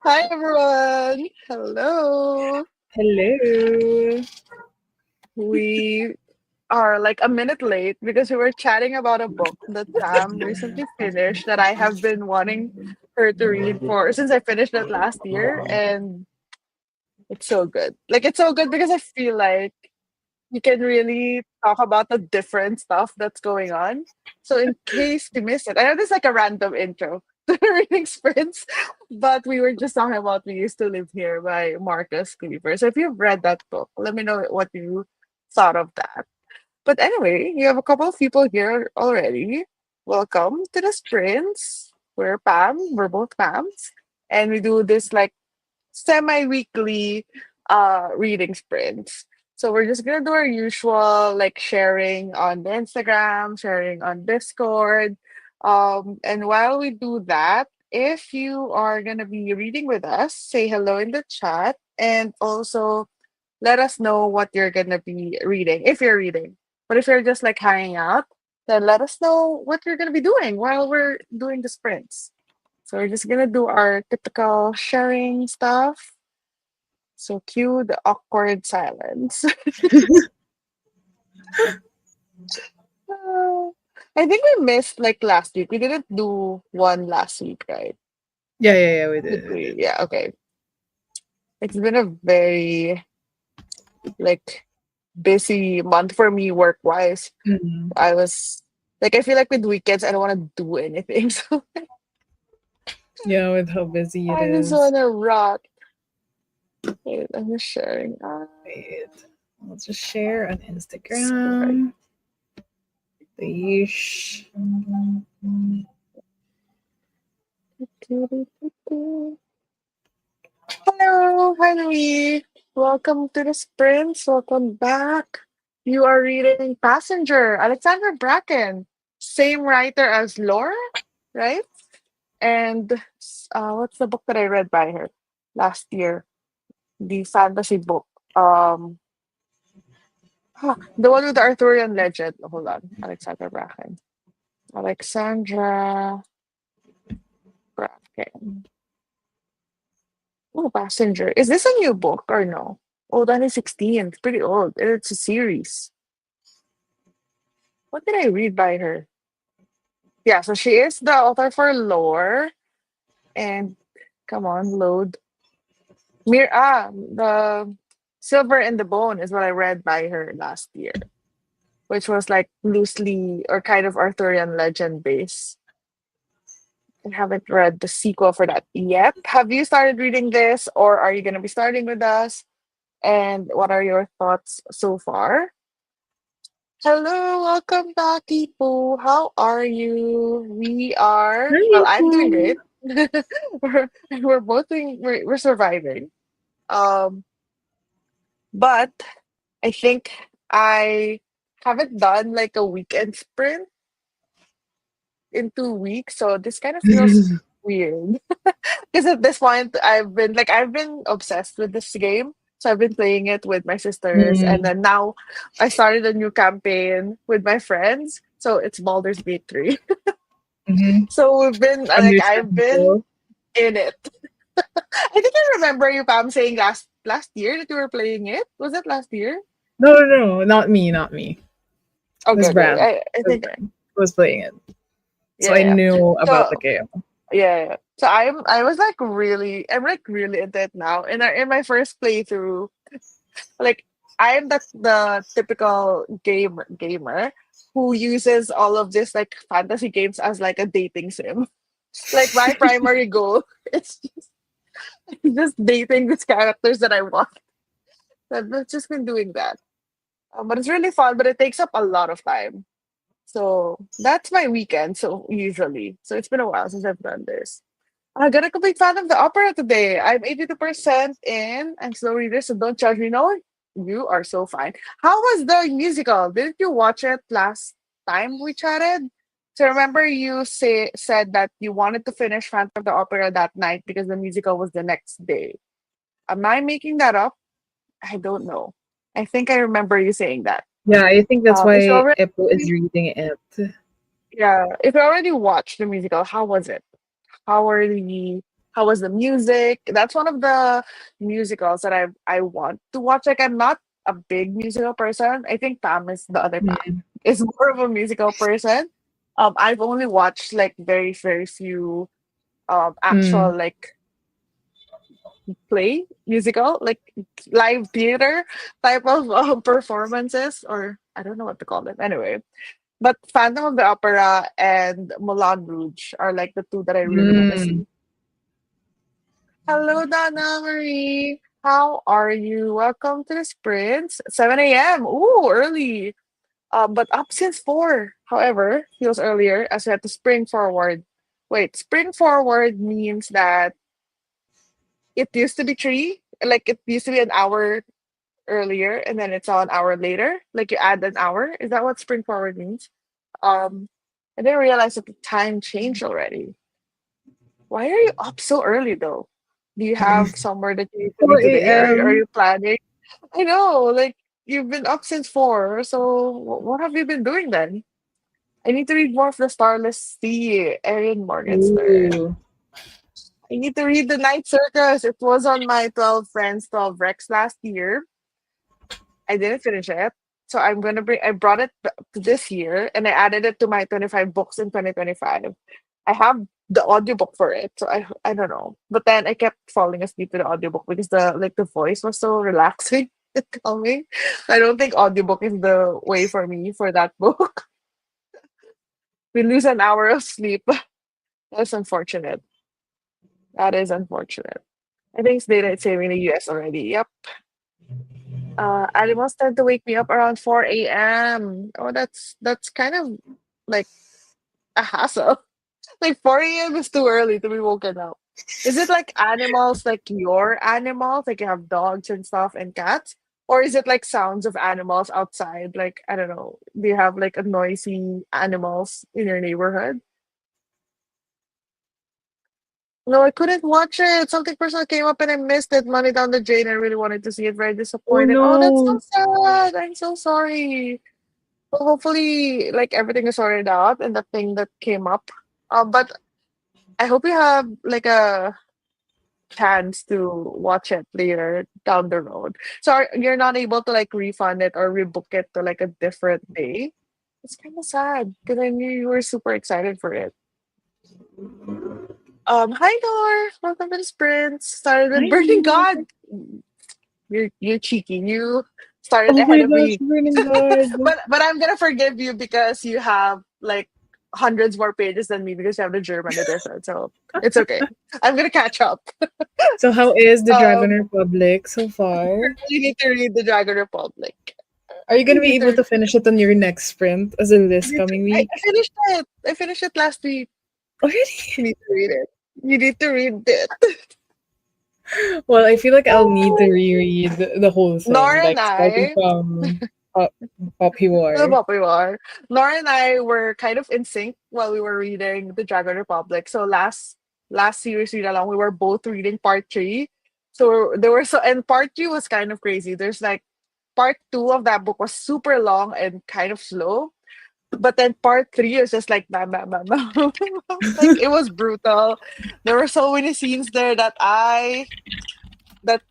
Hi everyone. Hello. Hello. We are like a minute late because we were chatting about a book that Pam recently finished that I have been wanting her to read for since I finished it last year, and it's so good. Like it's so good because I feel like you can really talk about the different stuff that's going on. So in case you missed it, I know this is like a random intro to the reading sprints, but we were just talking about We Used to Live Here by Marcus Cleaver. So if you've read that book, let me know what you thought of that. But anyway, you have a couple of people here already. Welcome to the sprints. We're both Pams. And we do this like semi-weekly reading sprints. So we're just gonna do our usual like sharing on the Instagram, sharing on Discord. And while we do that, if you are gonna be reading with us, say hello in the chat and also let us know what you're gonna be reading if you're reading. But if you're just like hanging out, then let us know what you're gonna be doing while we're doing the sprints. So we're just gonna do our typical sharing stuff. So cue the awkward silence. Uh, I think we missed like last week. We didn't do one last week, right? Yeah, we Did did, we we? did. Yeah, okay. It's been a very like busy month for me work wise. Mhm. I was like I feel like with weekends I don't want to do anything. So Yeah, with how busy it I just is. wanna rot. Wait, I'm just sharing. Wait, let's just share on Sorry. Instagram. Yeesh. Hello, hi Louis. Welcome to the sprints. Welcome back. You are reading Passenger, Alexandra Bracken. Same writer as Laura, right? And what's the book that I read by her last year? The fantasy book. The one with the Arthurian legend. Hold on, Alexandra Bracken. Alexandra Bracken. Oh, Passenger. Is this a new book or no? Oh, 2016. It's pretty old. It's a series. What did I read by her? Yeah, so she is the author for Lore. And come on, load. The Silver and the Bone is what I read by her last year, which was like loosely or kind of Arthurian legend based. I haven't read the sequel for that yet. Have you started reading this or are you going to be starting with us? And what are your thoughts so far? Hello, welcome back, people. How are you? Well, Hi, I'm doing Ipo. great. We're both we're surviving. Um, but I think I haven't done like a weekend sprint in 2 weeks, so this kind of feels weird. Because at this point, I've been obsessed with this game. So I've been playing it with my sisters, and Mm, then now I started a new campaign with my friends. So it's Baldur's Gate 3. mhm. So we've been I've been Understandable. in it. I think I remember you, Pam, saying last year that you were playing it. Was it last year? No, not me, not me. It Okay, was okay. Brand. I It was think Brand who was playing it. So yeah, I yeah. knew about the So game. yeah. So I'm like really into it now. In my first playthrough, like I'm the typical gamer who uses all of this like fantasy games as like a dating sim. Like my primary goal is just dating these characters that I want. I've just been doing that. But it's really fun, but it takes up a lot of time. So that's my weekend. So usually, so it's been a while since I've done this. I got a complete fan of the opera today. I'm 82% in. I'm slow reader, so don't judge me. No, you are so fine. How was the musical? Didn't you watch it last time we chatted? So remember you said that you wanted to finish Phantom of the Opera that night because the musical was the next day. Am I making that up? I don't know. I think I remember you saying that. Yeah, I think that's If you why already Ippo is reading it. Yeah, if you already watched the musical, how was it? How were the How was the music? That's one of the musicals that I want to watch. Like I'm not a big musical person. I think Pam is the other Pam. Mm. Is more of a musical person. I've only watched like very few Mm. actual like play musical like live theater type of performances, or I don't know what to call them. Anyway, but Phantom of the Opera and Moulin Rouge are like the two that I really want to Mm. see. Hello, Donna Marie. How are you? Welcome to the sprints. 7 a.m. Ooh, early. But up since 4. However, feels earlier as we had to spring forward. Wait, spring forward means that it used to be 3. Like it used to be an hour earlier and then it's all an hour later. Like you add an hour. Is that what spring forward means? Um, I didn't realize that the time changed already. Why are you up so early though? Do you have somewhere that you need to be 4 today, or are a.m. you planning? I know, like you've been up since 4, so what have you been doing then? I need to read more of the Starless Sea, Erin Morgenstern. Ooh. I need to read The Night Circus. It was on my 12 Friends, 12 Rex last year. I didn't finish it. So I brought it to this year and I added it to my 25 books in 2025. I have the audiobook for it, so I don't know. But then I kept falling asleep to the audiobook because the voice was so relaxing and calming. I don't think audiobook is the way for me for that book. We lose an hour of sleep. That's unfortunate. That is unfortunate. I think it's daylight saving in the US already. Yep. Animals tend to wake me up around 4 a.m. Oh, that's kind of like a hassle. Like 4 a.m. is too early to be woken up. Is it like animals, like your animals, like you have dogs and stuff and cats? Or is it like sounds of animals outside? Like, I don't know. Do you have like a noisy animals in your neighborhood? No, I couldn't watch it. Something personal came up and I missed it. Money down the drain. I really wanted to see it. Very Oh disappointed. Oh, that's so no. sad. I'm so sorry. Well, hopefully, like everything is sorted out and the thing that came up. But I hope you have like a chance to watch it later down the road. So you're not able to like refund it or rebook it to like a different day. It's kind of sad because I knew you were super excited for it. Hi Nor, welcome to the sprint. Started with I Burning know. God. You're cheeky. You started Oh ahead my of gosh, me. burning God. But I'm gonna forgive you because you have like hundreds more pages than me because you have the German edition. So it's okay. I'm gonna catch up. So how is the Dragon Um, Republic so far? you need to read the Dragon Republic. Are you You gonna be need able to. to finish it on your next sprint as in You this need to coming I week? finished it. I finished it last week. Already? You need to read it. You need to read it. Well, I feel like I'll need to reread the whole thing, Nora and like starting I, from Pop Poppy the War. popular. Nora and I were kind of in sync while we were reading the Dragon Republic. So last series read along, we were both reading part 3. So there were and part 3 was kind of crazy. There's like part 2 of that book was super long and kind of slow. But then part 3 is just like bam, bam, bam, bam. Like it was brutal. There were so many scenes there that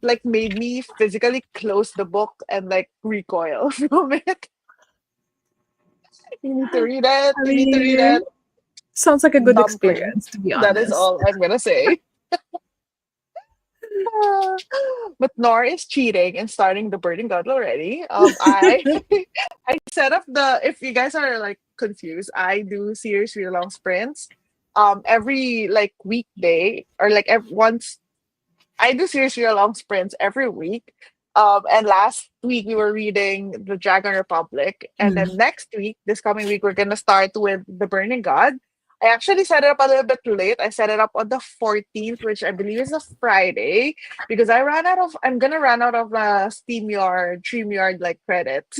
like made me physically close the book and like recoil from it. You need to read it. I You need to read mean, it. sounds like a good Dumpling. experience, to be That is honest. all I'm gonna say. But Nor is cheating and starting the Burning God already. I I set up the if you guys are like confused, I do series read along sprints. Every like weekday or like once I do series read along sprints every week. And last week we were reading the Dragon Republic, and Mm. then next week, this coming week, we're gonna start with the Burning God. I actually set it up a little bit late. I set it up on the 14th, which I believe is a Friday, because I'm gonna run out of SteamYard, like credits.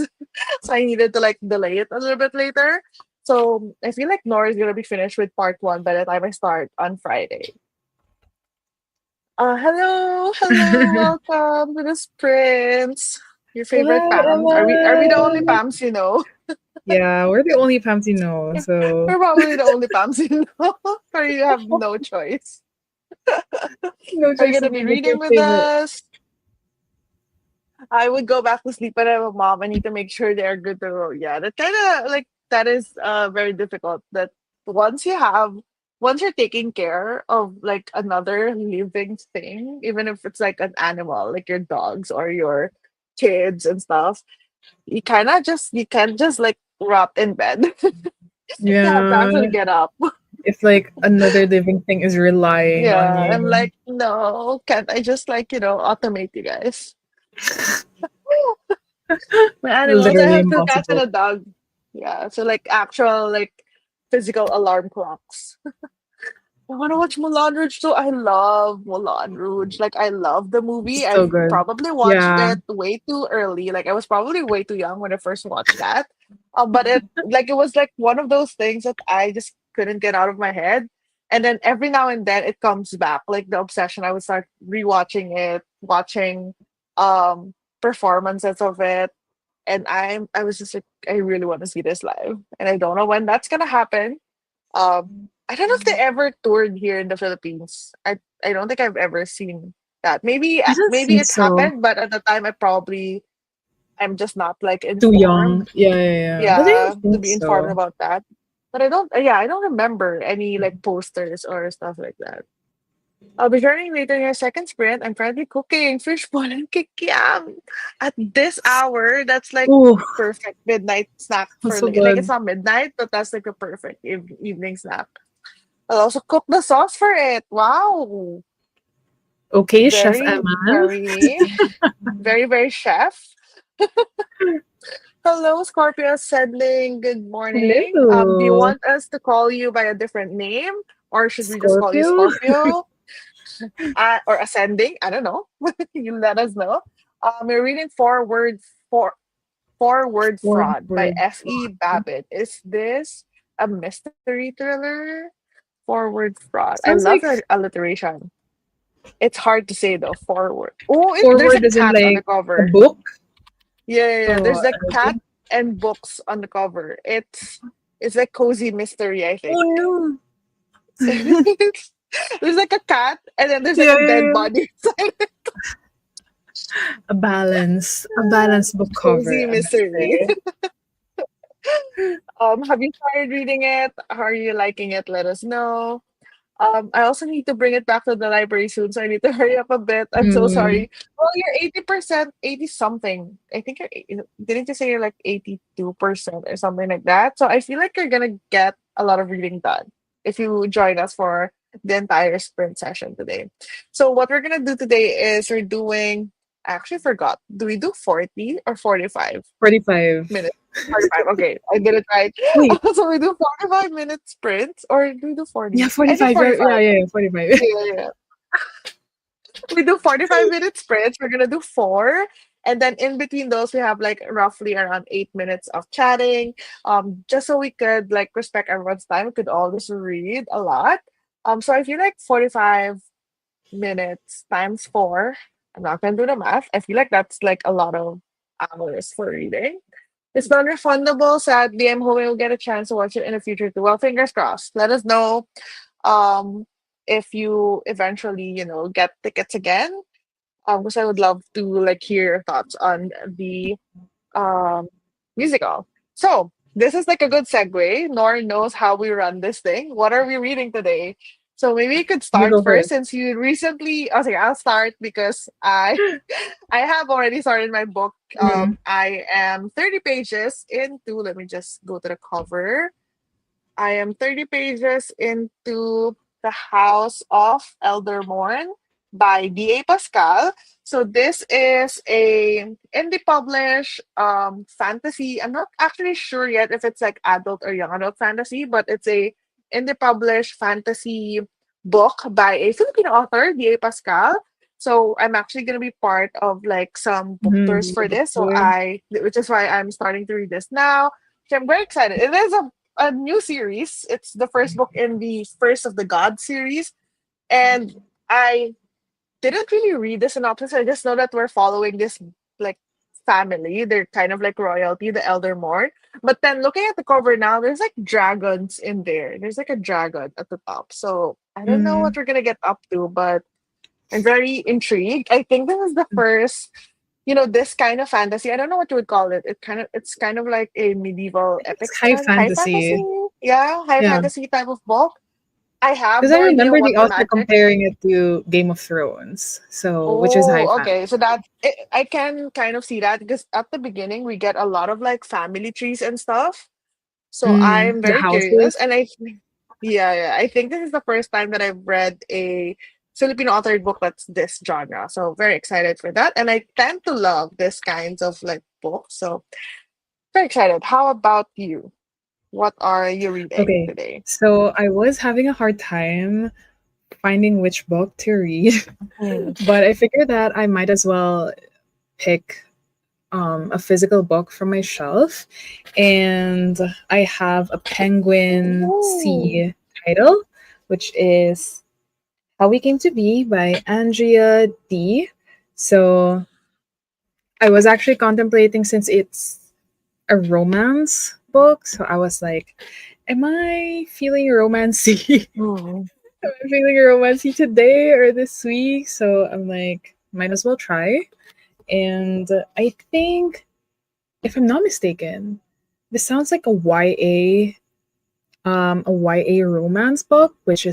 So I needed to like delay it a little bit later. So I feel like Nora is gonna be finished with part 1 by the time I start on Friday. Hello, hello, welcome to the Prince. Your favorite Hi, Pams. Are we the only Emma. Pams you know? Yeah, we're the only Pams you know, so We're probably the only Pams you know, or you have no choice. No Are you choice gonna to be be with your reading with favorite. us? I would go back to sleep, but I have a mom. I need to make sure they're good to go. Yeah, that kind of like that is very difficult. That once you have once you're taking care of like another living thing, even if it's like an animal, like your dogs or your kids and stuff, you can't just like rot in bed. You have to Yeah. actually get up. If like another living thing is relying on Yeah, I'm you. like, no, can't I just like, automate you guys? My animals, I Literally have two cats and impossible. a dog. Yeah, so like actual like physical alarm clocks. I want to watch Moulin Rouge too. I love Moulin Rouge. Like I love the movie. It's so I've good. probably watched Yeah. it way too early. Like I was probably way too young when I first watched that. But it was like one of those things that I just couldn't get out of my head. And then every now and then it comes back, like the obsession. I would start rewatching it, watching um performances of it, and I was just like, I really want to see this live, and I don't know when that's gonna happen. I don't know if they ever toured here in the Philippines. I don't think I've ever seen that. I don't Maybe think it so. happened, but at the time I'm just not like Too young. informed. Yeah, yeah, yeah. But I Yeah, don't to think be informed so. about that. But I don't remember any like posters or stuff like that. I'll be joining later in your second sprint. I'm currently cooking fishball and kikiam at this hour. That's like Ooh, perfect midnight snack that's for so like it's good. not midnight, but that's like a perfect evening snack. I'll also cook the sauce for it. Wow, Okay, Chef very Emma. very very chef. Hello, Scorpio Sedling. Good morning. Do you Hello. want us to call you by a different name, or should we just call you Scorpio. Scorpio? Or ascending. I don't know. You let us know. We're reading Forward Fraud by Forward. F.E. Babbitt. Is this a mystery thriller? Forward Fraud. I Sounds love like the alliteration. It's hard to say though. Forward. Oh, there's a forward as in cat on the like a cover. book. Yeah. Oh, There's like cat okay. and books on the cover. It's like cozy mystery, I think. Oh no. There's like a cat and then there's like Yeah, a yeah, dead yeah. body inside. A balanced book cover, Cozy I must mystery. say. Have you started reading it? How are you liking it? Let us know. I also need to bring it back to the library soon, so I need to hurry up a bit. I'm so Mm, sorry. Well, you're 80%, 80 something. I think didn't you say you're like 82% or something like that? So I feel like you're gonna get a lot of reading done if you join us for the entire sprint session today. So what we're gonna do today is I actually forgot. Do we do 40 or 45 45. minutes? 45. Okay, I did it right. Wait. So we do 45-minute sprints or do we do Yeah, 40? I think 45. Yeah, yeah, 45. yeah, 45. Yeah. We do 45-minute sprints. We're gonna do four. And then in between those, we have like roughly around 8 minutes of chatting. Just so we could like respect everyone's time. We could all just read a lot. So I feel like 45 minutes times four. I'm not gonna do the math. I feel like that's like a lot of hours for reading. It's non-refundable. Sadly, I'm hoping we'll get a chance to watch it in the future too. Well, fingers crossed. Let us know um if you eventually, get tickets again. Because I would love to like hear your thoughts on the um musical. So this is like a good segue. Nor knows how we run this thing. What are we reading today? So maybe you could You start go first first. since you recently. Okay, I'll start because I I have already started my book. Mm. I am 30 pages into. Let me just go to the cover. I am 30 pages into The House of Eldermorn by D.A. Pascal. So this is a indie published fantasy. I'm not actually sure yet if it's like adult or young adult fantasy, but it's a indie published fantasy book by a Filipino author, D.A. Pascal. So I'm actually gonna be part of like some book Mm, tours the for book this. tour. Which is why I'm starting to read this now. So I'm very excited. It is a new series. It's the first book in the First of the God series. And I didn't really read the synopsis. I just know that we're following this like family. They're kind of like royalty, the Eldermore. But then looking at the cover now, there's like dragons in there. There's like a dragon at the top. So I don't know Mm. what we're gonna get up to, but I'm very intrigued. I think this is the first, this kind of fantasy. I don't know what you would call it. It's kind of like a medieval epic It's high high fantasy. fantasy. Yeah, high Yeah. fantasy type of book. I have Because I no idea remember the what the author magic. comparing it to Game of Thrones, so which is high Oh, fantasy. okay. So I can kind of see that because at the beginning we get a lot of like family trees and stuff. So I'm The very curious, houses. and yeah, I think this is the first time that I've read a Filipino authored book that's this genre. So very excited for that, and I tend to love this kinds of like books. So very excited. How about you? What are you reading Okay, today? so I was having a hard time finding which book to read, Mm. but I figured that I might as well pick a physical book from my shelf, and I have a Penguin Ooh. C title, which is How We Came to Be by Andrea D. So I was actually contemplating, since it's a romance book, so I was like, am I feeling romancy? Mm. Am I feeling romancy today or this week? So I'm like, might as well try. And I think, if I'm not mistaken, this sounds like a YA romance book, which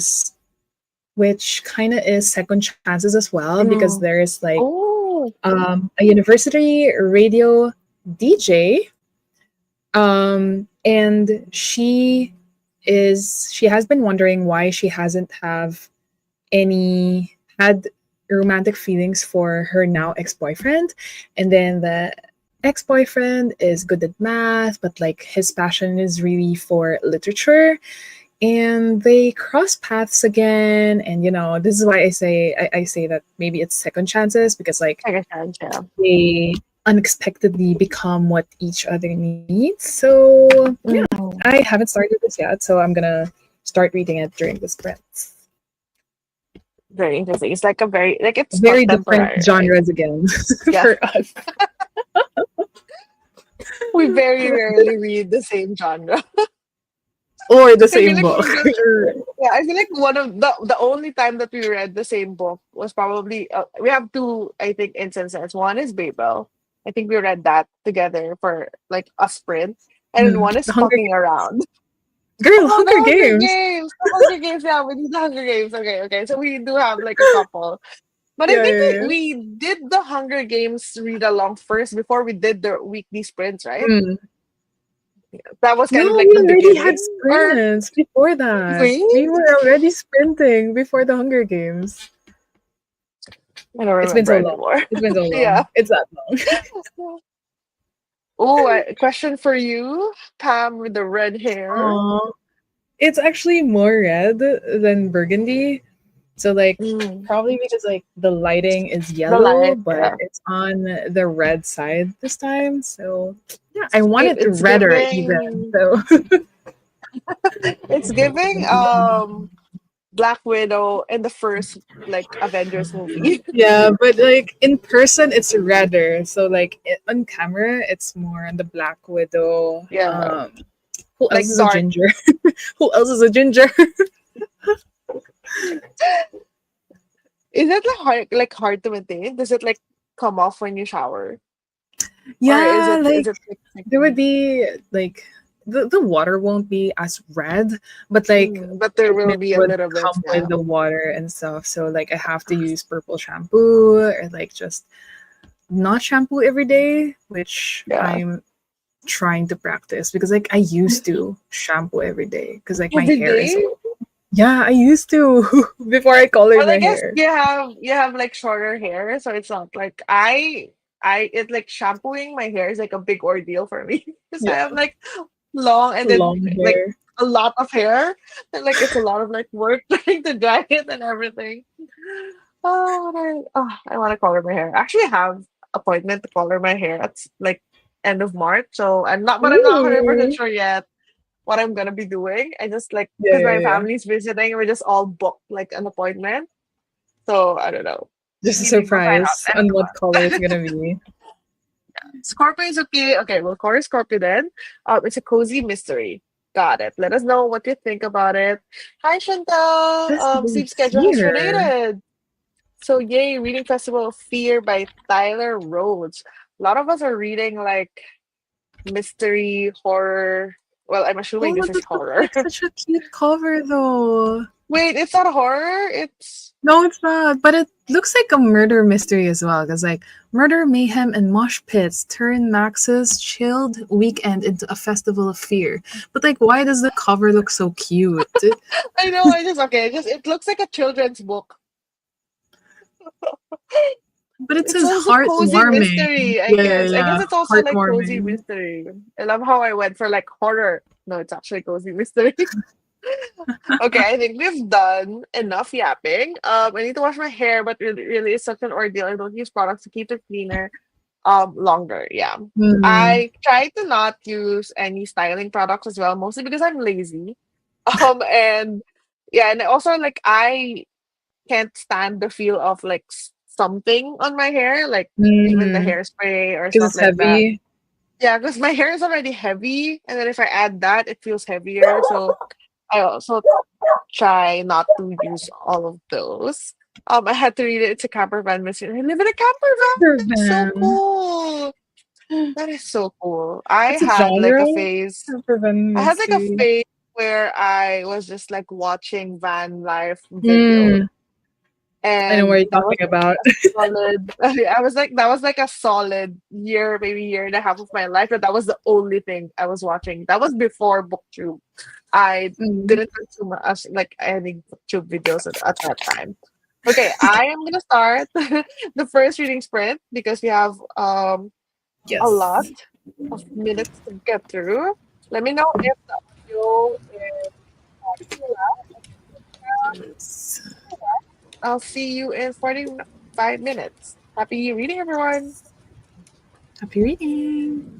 kind of is second chances as well, because Mm. there is like Oh. a university radio DJ, and she has been wondering why she hasn't have any had romantic feelings for her now ex-boyfriend, and then the ex-boyfriend is good at math, but like his passion is really for literature, and they cross paths again. And this is why I say that maybe it's second chances, because like I guess yeah. they unexpectedly become what each other needs. So yeah, Mm. I haven't started this yet, so I'm gonna start reading it during the sprints. Very interesting. It's like a very like it's Very different contemporary, right? genres again Yeah. for us. We very rarely read the same genre. Or the I feel same like book. yeah, I feel like one of the only time that we read the same book was probably we have two, I think, instances. One is Babel. I think we read that together for like a sprint, and then one The is Hunger Fucking Around. Girl, Oh, the Hunger Hunger Games. Games, the Hunger Games. Yeah, we did the Hunger Games. Okay, okay. So we do have like a couple, but I Yeah, think yeah, we yeah. we did the Hunger Games read along first before we did the weekly sprints, right? Mm. That was No, kind of like we the already had beginning, or sprints before that. we? We were already sprinting before the Hunger Games. I don't It's been remember so long. anymore. It's been so Yeah. long. It's that long. Oh, a question for you, Pam with the red hair. Aw. It's actually more red than burgundy. So like Mm, probably because like the lighting is the yellow, light, but yeah. it's on the red side this time. So yeah, I want it It's redder even. giving. So It's giving. Black Widow in the first like Avengers movie. yeah, but like in person it's redder. So like on camera it's more on the Black Widow. Yeah, Who else like is a dark. ginger? Who else is a ginger? Is it like hard to maintain? Does it like come off when you shower, or is Yeah, it is like it like there would sticky? be like the water won't be as red, but like But there will pigment be a would little bit. come with Yeah, the water and stuff. So like I have to use purple shampoo, or like just not shampoo every day, which yeah. I'm trying to practice, because like I used to shampoo every day because like my Every hair is day. yeah, I used to before I color Well, I my guess hair. you have like shorter hair, so it's not like I it like shampooing my hair is like a big ordeal for me because I Yeah, have like long and then long like hair. a lot of hair and like it's a lot of like work trying to dry it and everything. I want to color my hair. Actually, I have appointment to color my hair at like end of March, so I'm not 100% Ooh. sure yet what I'm gonna be doing. I just like Yeah, because yeah, my yeah. family's visiting, we're just all booked like an appointment. So I don't know. Just a Maybe we'll find out surprise end of on the what color it's month. gonna be. Scorpio is okay. Okay, we'll call her Scorpio then. It's a cozy mystery. Got it. Let us know what you think about it. Hi, Chantal. Let's Sleep schedule see has her. related. So yay, reading festival of Fear by Tyler Rhodes. A lot of us are reading like mystery, horror. Well, I'm assuming Oh, this is that looks horror. like such a cute cover, though. Wait, it's not horror. It's No, it's not. But it looks like a murder mystery as well. Because, like, murder, mayhem, and mosh pits turn Max's chilled weekend into a festival of fear. But, like, why does the cover look so cute? I know. I just okay. Just it looks like a children's book. But it It's says also cozy heartwarming. mystery, I Yeah, yeah, guess. I guess yeah. it's also like cozy Heartwarming. mystery. I love how I went for like horror. No, it's actually cozy mystery. Okay, I think we've done enough yapping. I need to wash my hair, but really it's such an ordeal. I don't use products to keep it cleaner longer. Yeah. Hmm. I try to not use any styling products as well, mostly because I'm lazy. And yeah, and also like I can't stand the feel of like something on my hair, like even the Hmm. hairspray or Because stuff it's like that. heavy. Yeah, because my hair is already heavy, and then if I add that, it feels heavier. So I also try not to use all of those. I had to read it. It's a camper van mystery. I live in a camper van. That's so Campervan. cool. That is so cool. I What's the had like a genre? phase. Campervan I had like a mystery. phase where I was just like watching van life videos, Hmm. I know what and you're that was talking about. a solid. I was like that was like a solid year, maybe year and a half of my life, and that was the only thing I was watching. That was before BookTube. I Hmm. didn't consume as like any BookTube videos at that time. Okay, I am gonna start the first reading sprint because we have a lot Yes. of minutes to get through. Let me know if the audio is too loud. Yes. I'll see you in 45 minutes. Happy reading, everyone. Happy reading.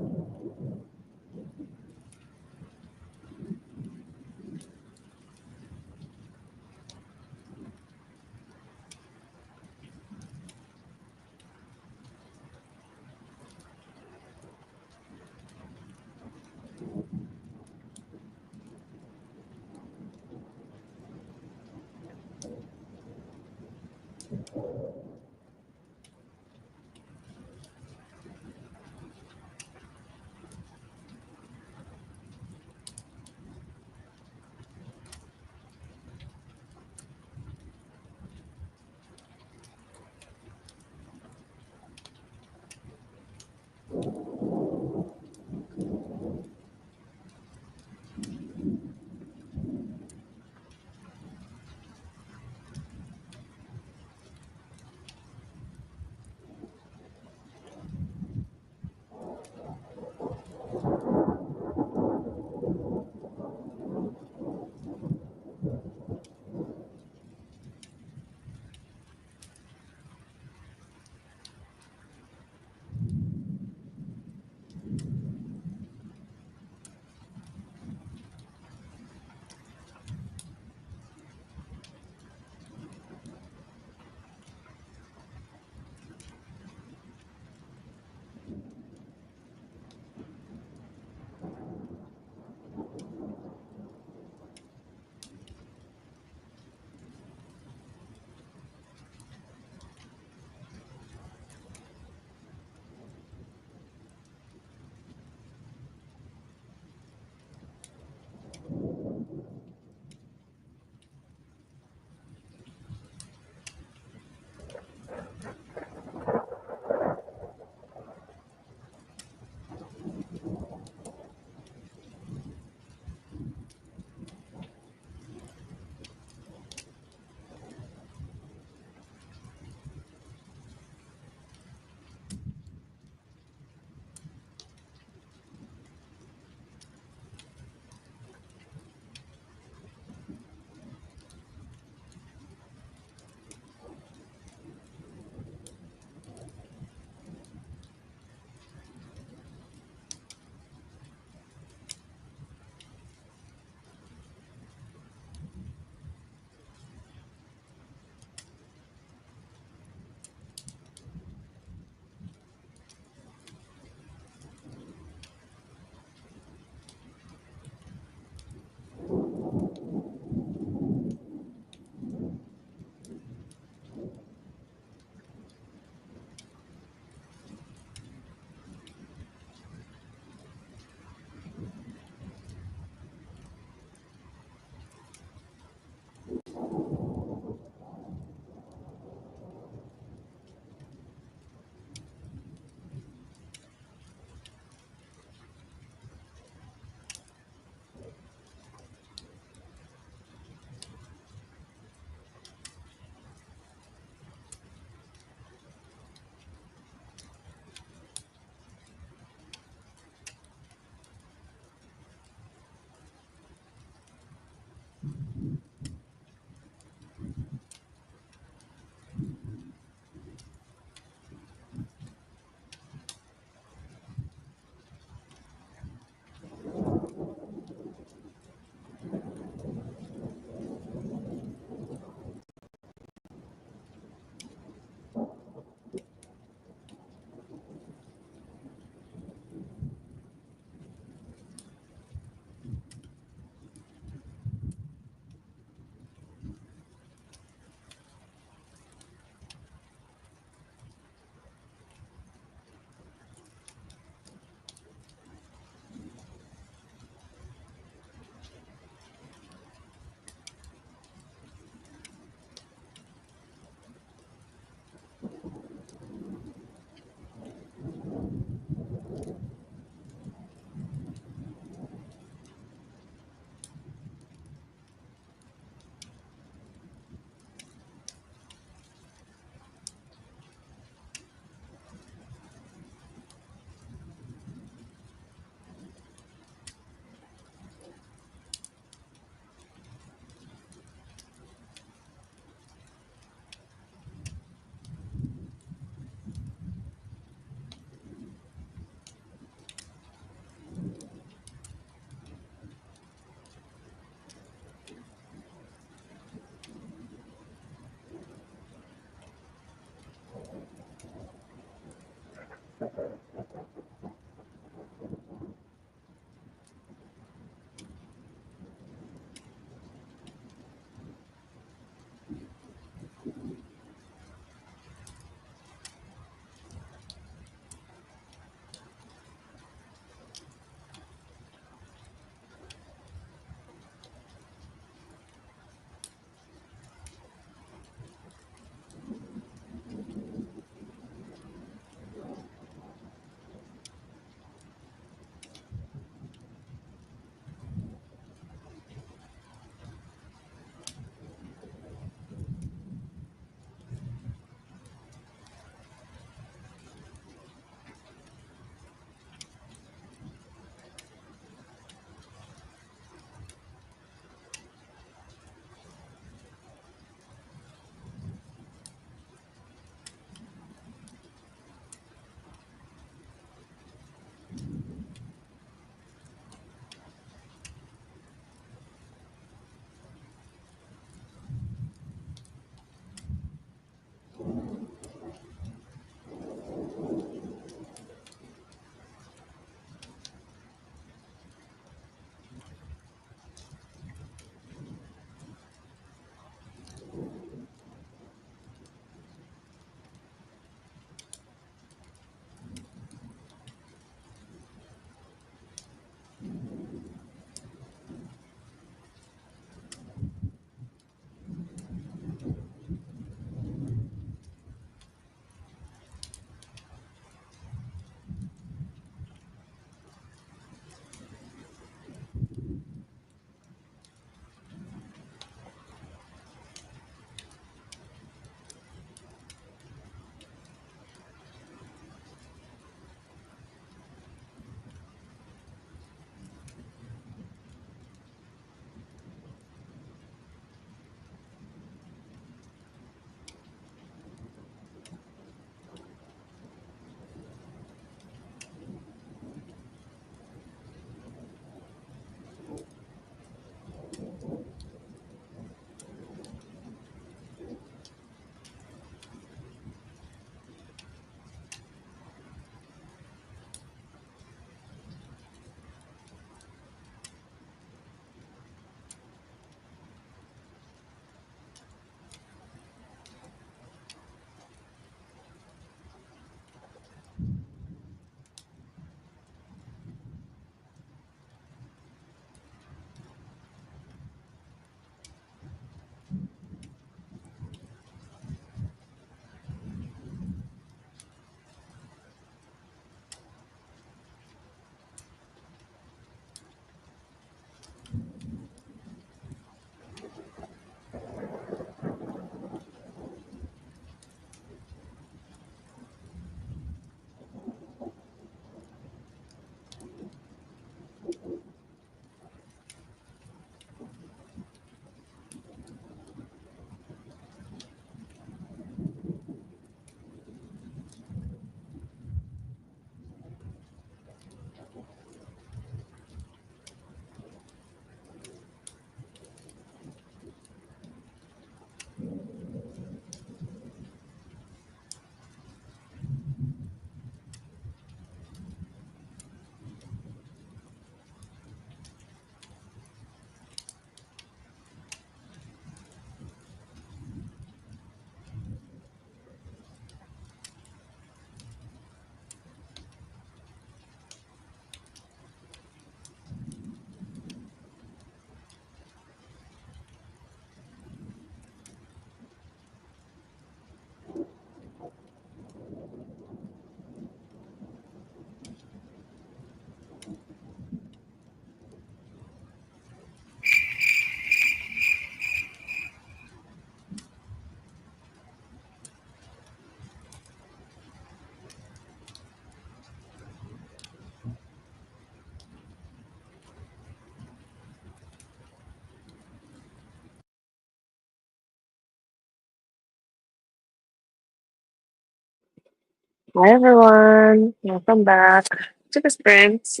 Hi everyone, welcome back to the sprint.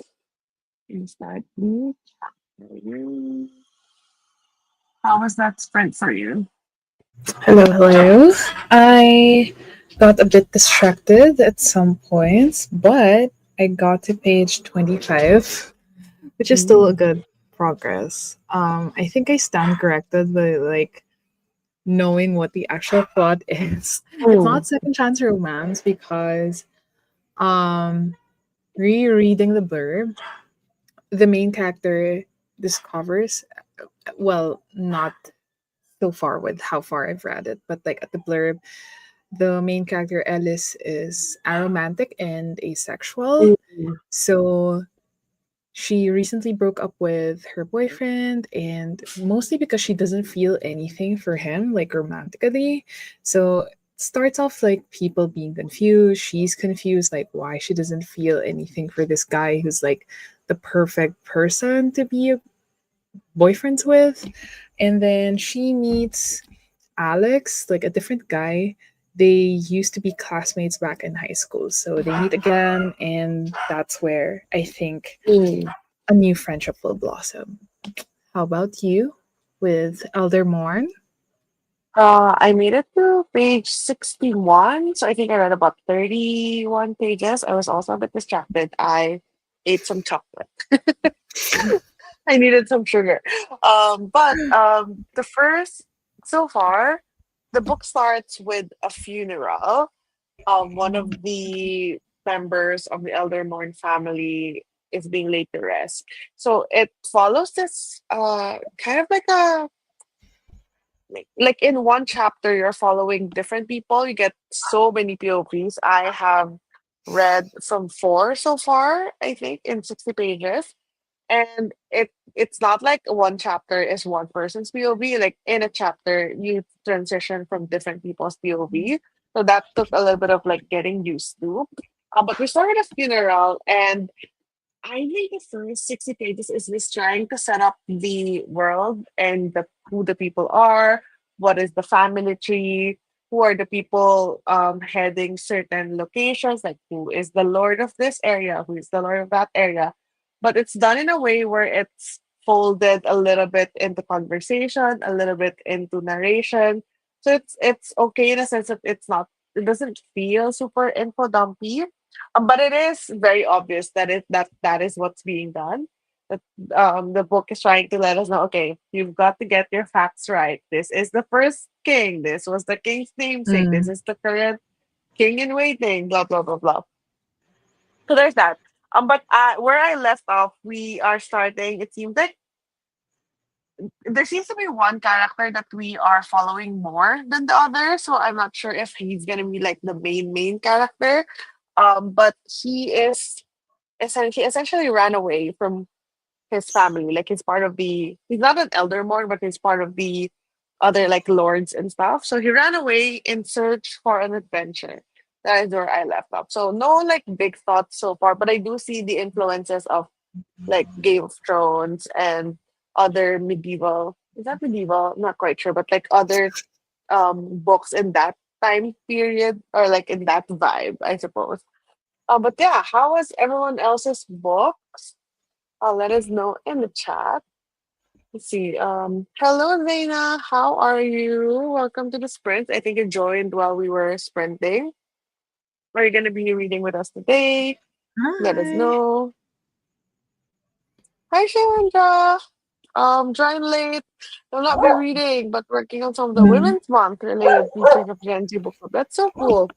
Is that me? How was that sprint for you? Hello, hello. I got a bit distracted at some points, but I got to page 25, which is still a Mm. good progress. I think I stand corrected by knowing what the actual plot is. It's Mm. not second chance romance because um rereading the blurb, the main character discovers, well, not so far with how far I've read it, but like at the blurb, the main character Ellis is aromantic and asexual. Mm. So she recently broke up with her boyfriend, and mostly because she doesn't feel anything for him, like romantically. So it starts off like people being confused. She's confused, like why she doesn't feel anything for this guy who's like the perfect person to be boyfriends with. And then she meets Alex, like a different guy. They used to be classmates back in high school. So they meet again, and that's where I think Mm. a new friendship will blossom. How about you with Elder Morn? I made it to page 61, so I think I read about 31 pages. I was also a bit distracted. I ate some chocolate. I needed some sugar. But the first, so far, the book starts with a funeral. One of the members of the Eldermorn family is being laid to rest. So it follows this kind of like a like in one chapter you're following different people. You get so many POVs. I have read from four so far, I think, in 60 pages. And it's not like one chapter is one person's POV. Like in a chapter, you transition from different people's POV. So that took a little bit of like getting used to. But we started a funeral, and I think the first 60 pages is just trying to set up the world and who the people are, what is the family tree, who are the people heading certain locations, like who is the lord of this area, who is the lord of that area. But it's done in a way where it's folded a little bit into conversation, a little bit into narration. So it's okay in a sense that it doesn't feel super info dumpy, but it is very obvious that that is what's being done. That the book is trying to let us know. Okay, you've got to get your facts right. This is the first king. This was the king's namesake. This Mm. is the current king in waiting. Blah blah blah blah. So there's that. But where I left off, we are starting. It seems like there seems to be one character that we are following more than the other. So I'm not sure if he's gonna be like the main character. But he is essentially ran away from his family. Like he's part of the he's not an eldermore, but he's part of the other like lords and stuff. So he ran away in search for an adventure. That is where I left off. So no like big thoughts so far, but I do see the influences of like Game of Thrones and other medieval. Is that medieval? I'm not quite sure, but like other books in that time period or like in that vibe, I suppose. But yeah, how was everyone else's books? Let us know in the chat. Let's see. Hello, Zaina. How are you? Welcome to the sprint. I think you joined while we were sprinting. Are you going to be reading with us today? Let us Hi. know. Hi, Sharandra. Join late. Will not be reading, but working on some of the Mm. Women's Month related features of Gen Z Book Club. That's so cool.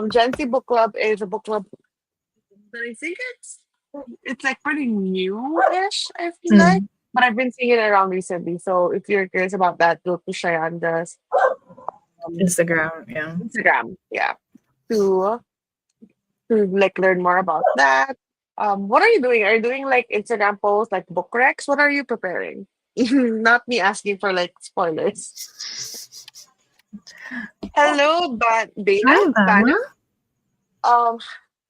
Gen Z Book Club is a book club that I think it's like pretty new-ish, I feel like. Mm. But I've been seeing it around recently. So if you're curious about that, go to Shayanda's um, Instagram, yeah. Instagram. Yeah. To like learn more about that. What are you doing? Are you doing like Instagram posts, like book recs? What are you preparing? Not me asking for like spoilers. Hello, but Dana? Hi, Bama. Dana? Um,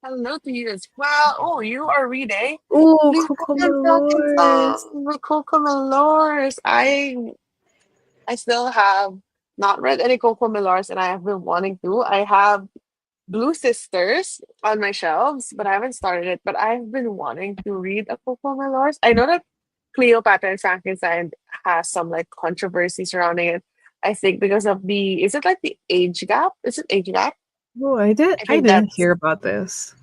hello to you as well. Oh, you are reading Oh, the Coco Malores. The Coco Malors. I still have not read any Coco Malors, and I have been wanting to. I have Blue Sisters on my shelves, but I haven't started it. But I've been wanting to read A Coco Malors. I know that Cleopatra and Frankenstein has some like controversy surrounding it. I think because of the is it like the age gap? Is it age gap? Oh, I did. I I think didn't that's hear about this.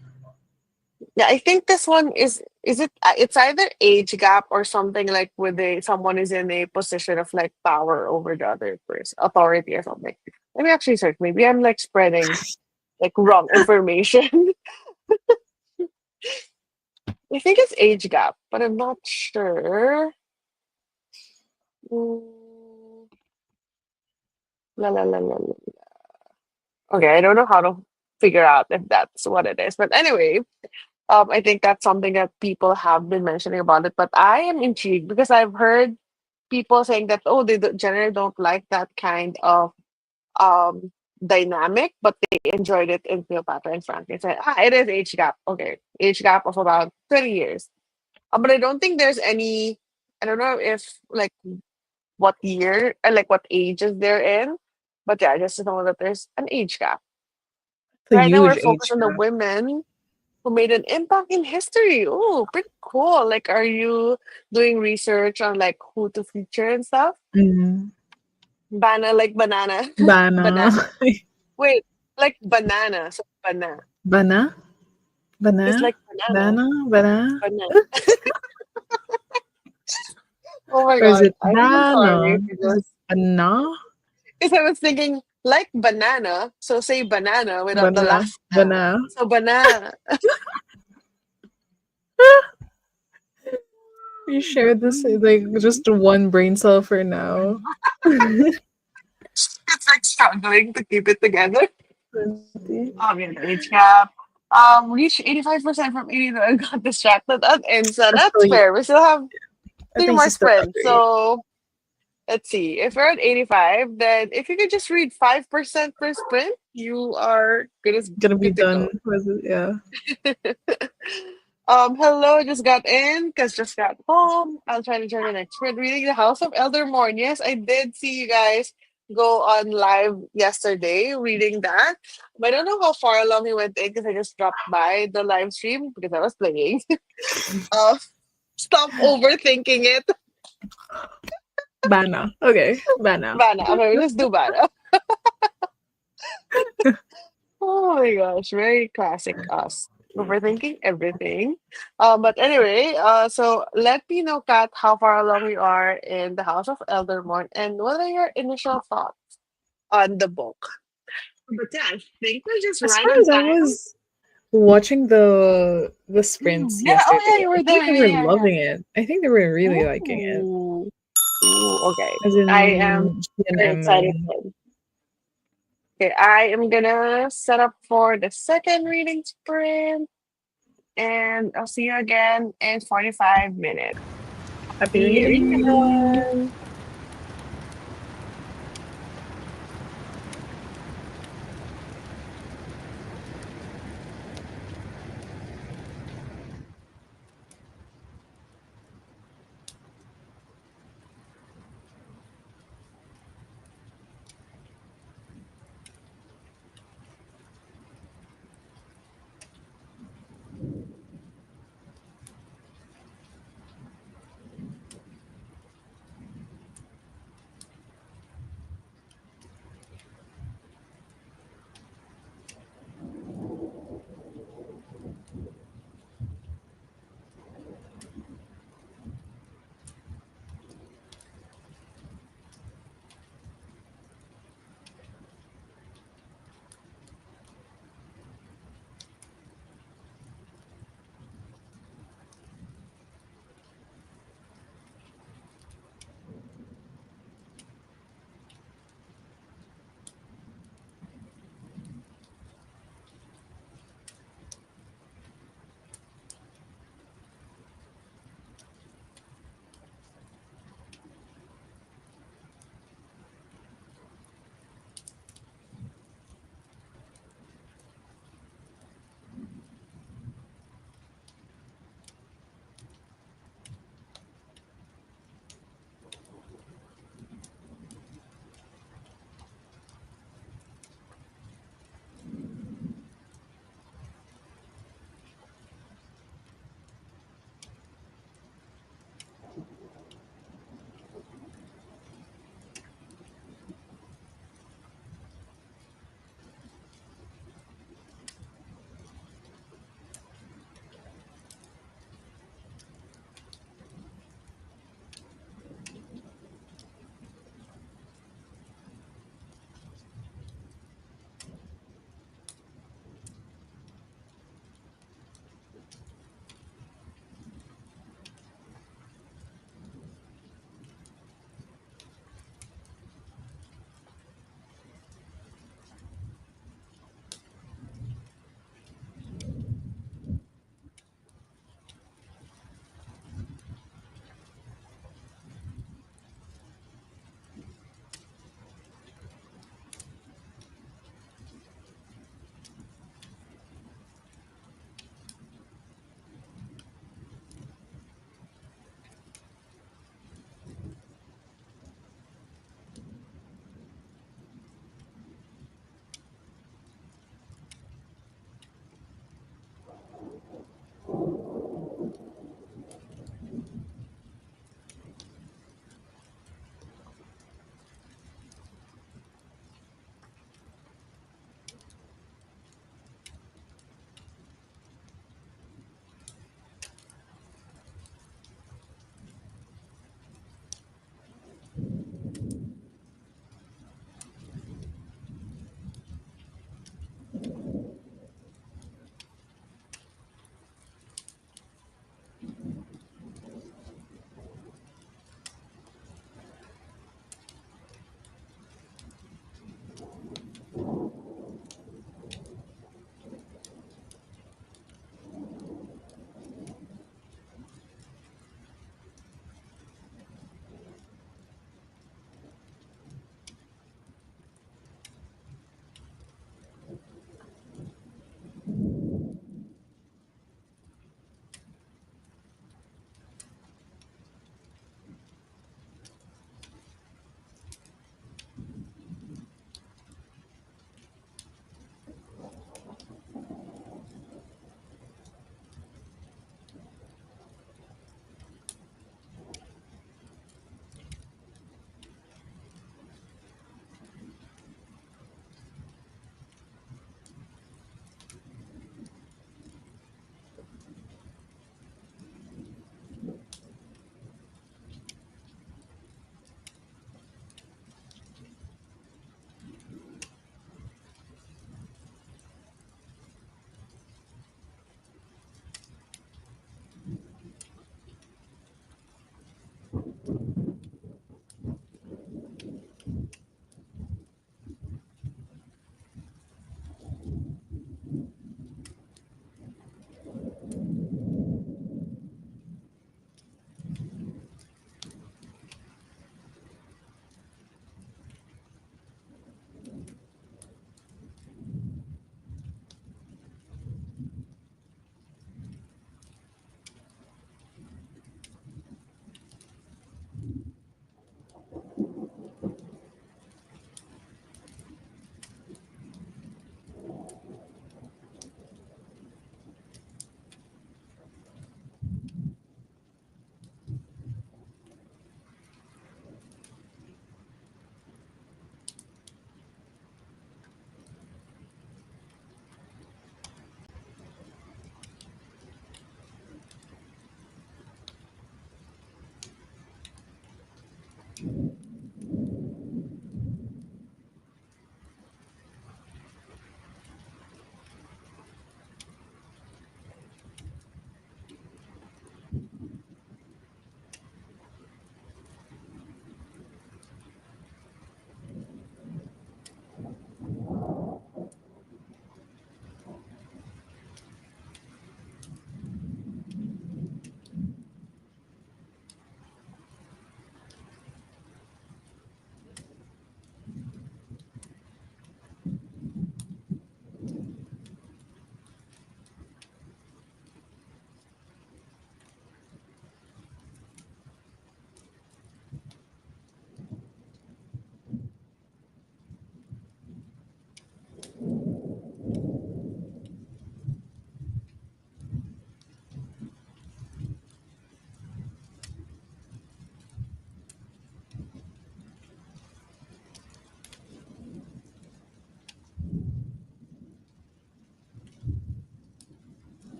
yeah. I think this one is it. It's either age gap or something like with a someone is in a position of like power over the other person, authority or something. Let me actually search. Maybe I'm like spreading like wrong information. I think it's age gap, but I'm not sure. Mm, la la la la la. Okay, I don't know how to figure out if that's what it is. But anyway, I think that's something that people have been mentioning about it. But I am intrigued because I've heard people saying that, oh, generally don't like that kind of um dynamic, but they enjoyed it in Cleopatra and Frankenstein. Ah, it is age gap. Okay, age gap of about 20 years. But I don't think there's any. I don't know if like what year and like what ages they're in. But yeah, just to know that there's an age gap. It's a Right now, we're huge focused age on the gap. women who made an impact in history. Oh, pretty cool. Like, are you doing research on like who to feature and stuff? Mm. Banana, like banana. Bana. Banana. Wait, like banana. So banana. Bana? It's Bana? like banana. Bana? Bana? Banana. Oh my Or is god. it I think I'm Bana? sorry for Is it this. Bana? Because I was thinking like banana. So say banana without the Bana? last na. Bana? So banana. You shared this like just one brain cell for now. It's like struggling to keep it together. 20. Yeah, the age gap. Reached 85% from 80 I got distracted at Insta. That's still, That's fair. We still have at three least more you still have sprints. three. So let's see. If we're at 85, then if you could just read 5% per sprint, you are Gonna be good to done go. with it, yeah. Hello, just got in because just got home. I'll try to join the next sprint. Reading The House of Eldermorn. Yes, I did see you guys go on live yesterday reading that. But I don't know how far along you went in because I just dropped by the live stream because I was playing. uh, Stop overthinking it. Bana. Okay, Bana. Bana. Okay, let's do Bana. Oh my gosh, very classic us. Overthinking everything. But anyway, so let me know, Kat, how far along we are in the House of Eldermont and what are your initial thoughts on the book? But yeah, I think we're just As right far on as I time. was watching the sprints Yeah, oh yeah, yesterday, you I were think there. they were Yeah, yeah, yeah. loving it. I think they were really liking it. Ooh. Ooh, okay. As I am in she and very excited. Emily. Okay, I am gonna set up for the second reading sprint. And I'll see you again in 45 minutes. Happy Happy reading! reading!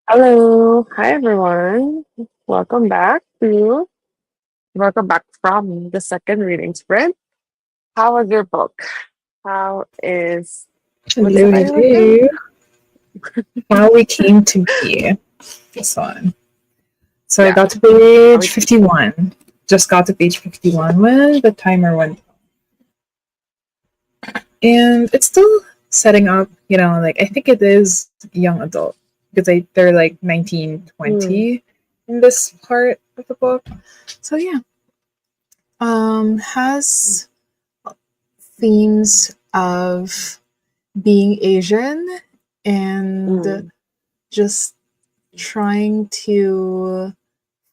Hello. Hi, everyone. Welcome back to Welcome back from the second reading sprint. How was your book? How is what's the Hello, title again? hello. How we came to be. This one. So I Yeah. got to How page it 51. Just got to page 51 when the timer went. And it's still setting up, like I think it is young adult. Because they're like 19, mm, 20 in this part of the book. So yeah. Has themes of being Asian and mm. just trying to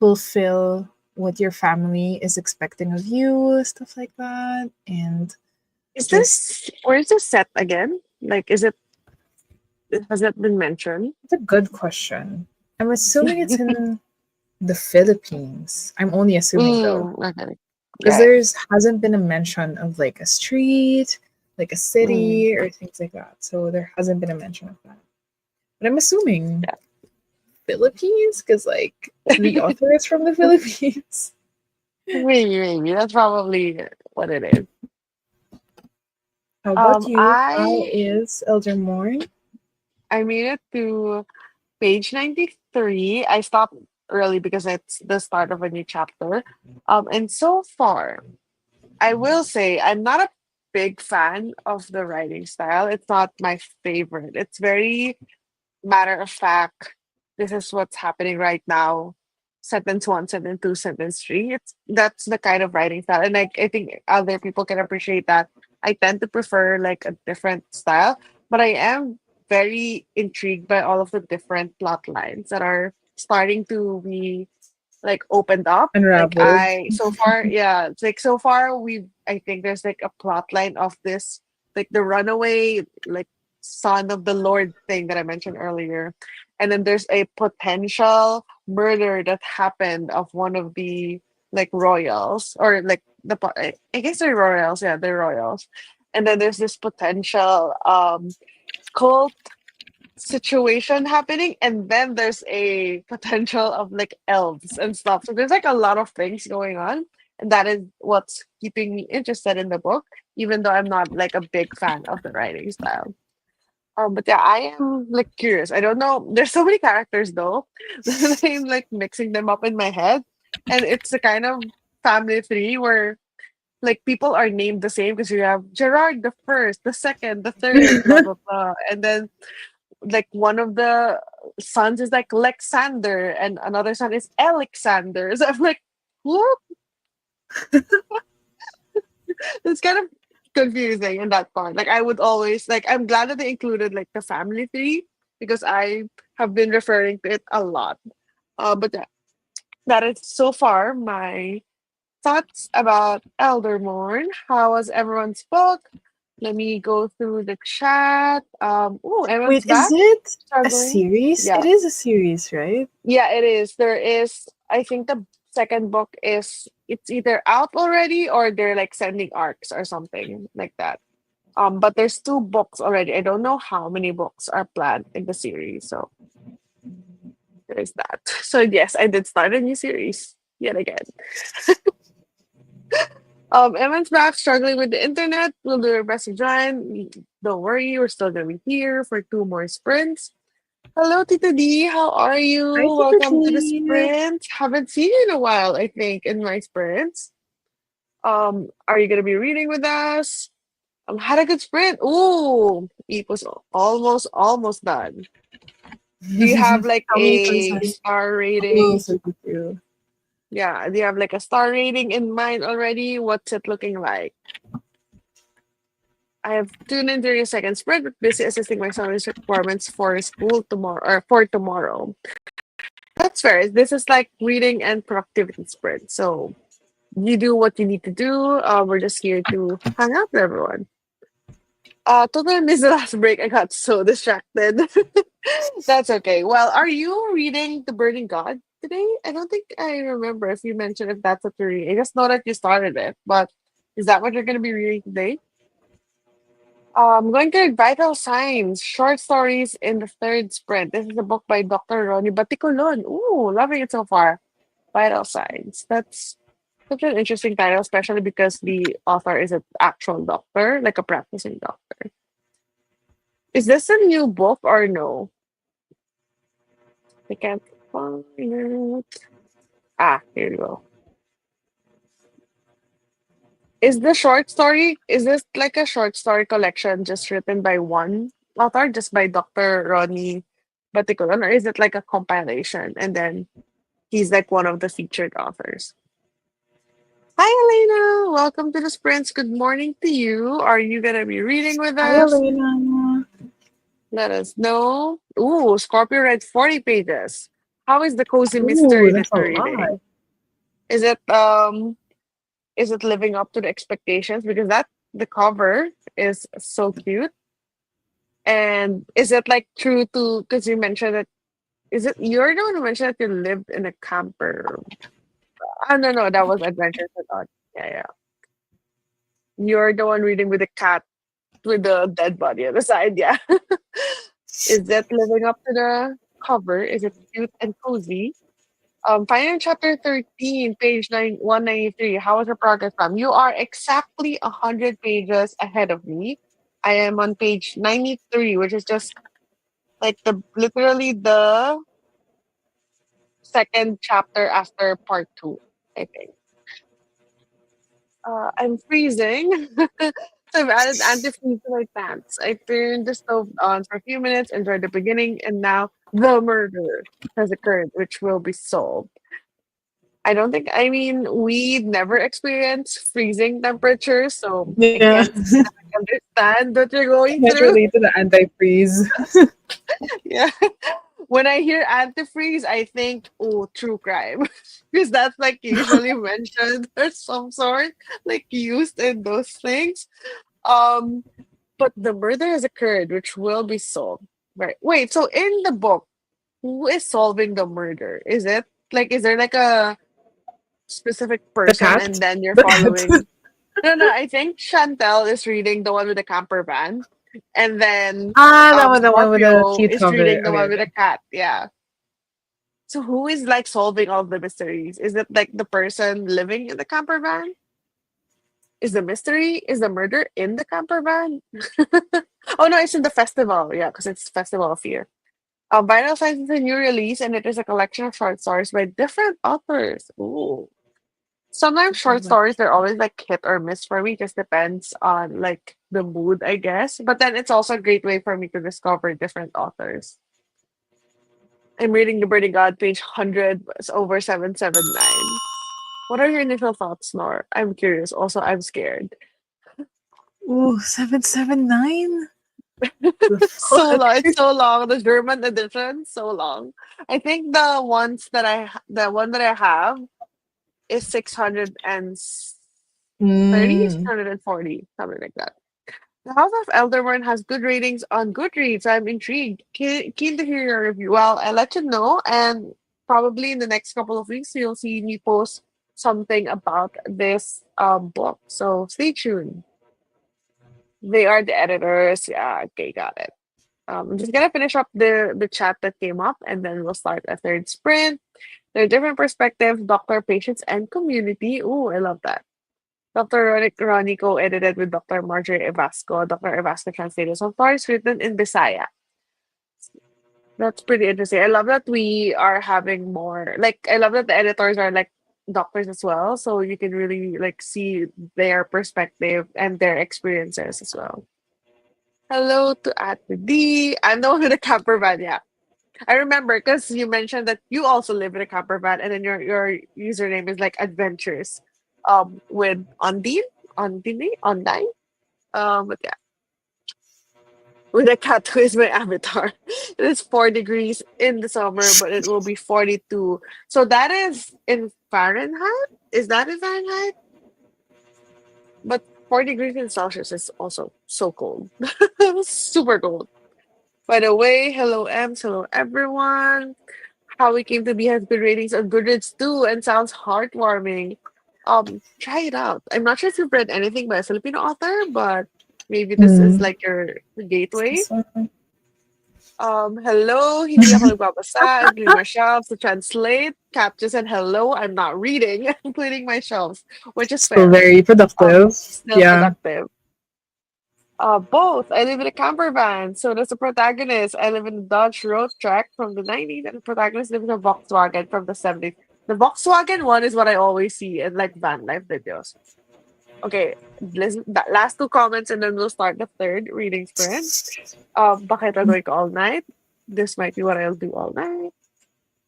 fulfill what your family is expecting of you, stuff like that. And Is just, this where is this set again? Like, is it has it been mentioned? it's a good question. I'm assuming it's in the Philippines. I'm only assuming though, Okay. because Yeah, yeah. there's hasn't been a mention of like a street, like a Mm, city, or things like that. So there hasn't been a mention of that. But I'm assuming Philippines, because like the yeah. author is from the Philippines. Maybe. That's probably what it is. How about you? How I is Elder Morn? I made it to page 93. I stopped early because it's the start of a new chapter. And so far, I will say I'm not a big fan of the writing style. It's not my favorite. It's very matter of fact. This is what's happening right now. Sentence one, sentence two, sentence three. It's That's the kind of writing style. And I think other people can appreciate that. I tend to prefer like a different style, but I am very intrigued by all of the different plot lines that are starting to be like opened up. Like Unraveled. I so far, yeah, it's like so far I think there's like a plot line of this like the runaway like son of the Lord thing that I mentioned earlier. And then there's a potential murder that happened of one of the like royals or like I guess they're royals, yeah, they're royals. And then there's this potential cult situation happening, and then there's a potential of like elves and stuff, so there's like a lot of things going on, and that is what's keeping me interested in the book, even though I'm not like a big fan of the writing style. But yeah, I am like curious. I don't know, there's so many characters though that I'm like mixing them up in my head, and it's the kind of family tree where like people are named the same because you have Gerard the first, the second, the third, blah blah blah, and then like one of the sons is like Lexander and another son is Alexander. So I'm like, what? It's kind of confusing in that part. Like I would always like I'm glad that they included like the family tree because I have been referring to it a lot. But yeah, that is so far my thoughts about Eldermorn. How was everyone's book? Let me go through the chat. Oh, everyone's Wait, is back. it a Struggling. series? It Yeah. is a series, right? Yeah, it is. There is, I think the second book is it's either out already or they're like sending arcs or something like that. But there's two books already. I don't know how many books are planned in the series, so there's that. So yes, I did start a new series yet again. Evan's back struggling with the internet. We'll do our best to join. Don't worry, we're still gonna be here for two more sprints. Hello, Tito D. How are you? Hi, Tito Welcome to the T. sprint. Haven't seen you in a while, I think, in my sprints. Are you gonna be reading with us? Had a good sprint. Ooh, it was almost done. Do you have like Tell me some a signs. star Oh, rating? so you. Yeah, do you have like a star rating in mind already? What's it looking like? I have tuned in during a second sprint, but busy assisting my son with requirements for school tomorrow or for tomorrow. That's fair. This is like reading and productivity sprint. So you do what you need to do. We're just here to hang out with everyone. Totally missed the last break. I got so distracted. That's okay. Well, are you reading The Burning God today? I don't think I remember if you mentioned if that's what you're reading. I just know that you started it, but is that what you're going to be reading today? I'm going to read Vital Signs, Short Stories in the Third Sprint. This is a book by Dr. Ronnie Baticolon. Ooh, loving it so far. Vital Signs. That's such an interesting title, especially because the author is an actual doctor, like a practicing doctor. Is this a new book or no? I can't find it. Ah, here you go. Is this like a short story collection just written by one author, just by Dr. Ronnie Baticulan, or is it like a compilation and then he's like one of the featured authors? Hi, Elena. Welcome to the Sprints. Good morning to you. Are you going to be reading with Hi, us? Elena. Let us know. Ooh, Scorpio read 40 pages. How is the cozy Ooh, mystery that that's a you're lot. reading? Is it living up to the expectations? Because that the cover is so cute. And is it like true to, because you mentioned that, is it you're the one who mentioned that you lived in a camper? Oh, no, no, that was Adventures with Odd. Yeah, yeah. You're the one reading with the cat with the dead body on the side. Yeah. Is that living up to the cover? Is it cute and cozy? Final chapter 13, page 193. How was your progress, ma'am? You are exactly 100 pages ahead of me. I am on page 93, which is just like the literally the second chapter after part two, I think. I'm freezing. So I've added antifreeze to my pants. I turned the stove on for a few minutes, enjoyed the beginning, and now the murder has occurred, which will be solved. I mean, we never experienced freezing temperatures, so I Yeah, can't say that I understand what you're going can't through. relate to the antifreeze. Yeah. When I hear antifreeze, I think, oh, true crime. Because that's like usually mentioned or some sort, like used in those things. Um, but the murder has occurred, which will be solved. Right. Wait, so in the book, who is solving the murder? Is there like a specific The person cat. and then you're The cat. following? No, no, I think Chantel is reading the one with the camper van, and then Ah, the one with the Scorpio cute is cover. reading the Okay, one with the okay. cat. Yeah. So who is like solving all the mysteries? Is it like the person living in the camper van? Is the mystery? Is the murder in the camper van? Oh no, it's in the festival. Yeah, because it's Festival of Fear. Vital Signs is a new release, and it is a collection of short stories by different authors. Ooh. Sometimes short stories they're always like hit or miss for me. Just depends on like the mood, I guess. But then it's also a great way for me to discover different authors. I'm reading the Birdie God page 100 it's over 779. What are your initial thoughts, Nor? I'm curious. Also, I'm scared. Ooh, 779? The So fuck? long. It's so long. The German edition, so long. I think the one that I have is 630, Mm. 640, something like that. The House of Elderborn has good ratings on Goodreads. I'm intrigued. Keen to hear your review. Well, I'll let you know, and probably in the next couple of weeks, you'll see me post something about this book. So stay tuned. They are the editors. Yeah, okay, got it. I'm just gonna finish up the chat that came up, and then we'll start a third sprint. There are different perspectives, doctor, patients, and community. Ooh, I love that. Dr. Ronnie co-edited with Dr. Marjorie Evasco. Dr. Evasco translated some stories written in Bisaya. That's pretty interesting. I love that we are having more. Like, I love that the editors are like doctors as well, so you can really like see their perspective and their experiences as well. Hello to Ate D. I'm the one with the camper van. Yeah, I remember because you mentioned that you also live in a camper van, and then your username is like adventures, with Ondine. But yeah, with a cat who is my avatar. It is 4 degrees in the summer, but it will be 42. So that is in Fahrenheit. Is that in Fahrenheit? But 4 degrees in Celsius is also so cold. Super cold. By the way, hello Ems, hello everyone. How We Came to Be has good ratings on Goodreads too and sounds heartwarming. Try it out. I'm not sure if you've read anything by a Filipino author, but Maybe this is Mm. like your gateway. This one. Hello, hindi ako nagbabasa. I'm cleaning my shelves to translate. Cap just said, hello, I'm not reading. I'm cleaning my shelves, which is Still fair. very productive. Still Yeah. productive. Both. I live in a camper van. So does the protagonist. I live in a Dodge Road Track from the 90s, and the protagonist lives in a Volkswagen from the 70s. The Volkswagen one is what I always see in like van life videos. Okay, listen, that last two comments, and then we'll start the third reading sprint. Bakit I'll go all night? This might be what I'll do all night.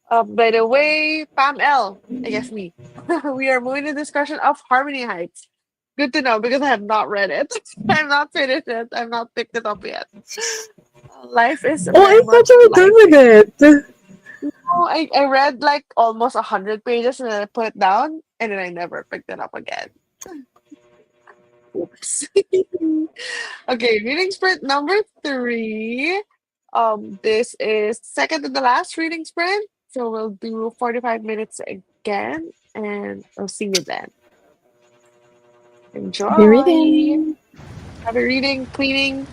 By the way, Pam L, I guess me. We are moving to discussion of Harmony Heights. Good to know because I have not read it. I'm not finished it. I'm not picked it up yet. Life is Oh, very I thought much you were done life. with it. No, I read like almost 100 pages and then I put it down and then I never picked it up again. Oops. Okay, reading sprint number three. This is second to the last reading sprint. So we'll do 45 minutes again and I'll see you then. Happy Enjoy. reading. Have a reading, cleaning.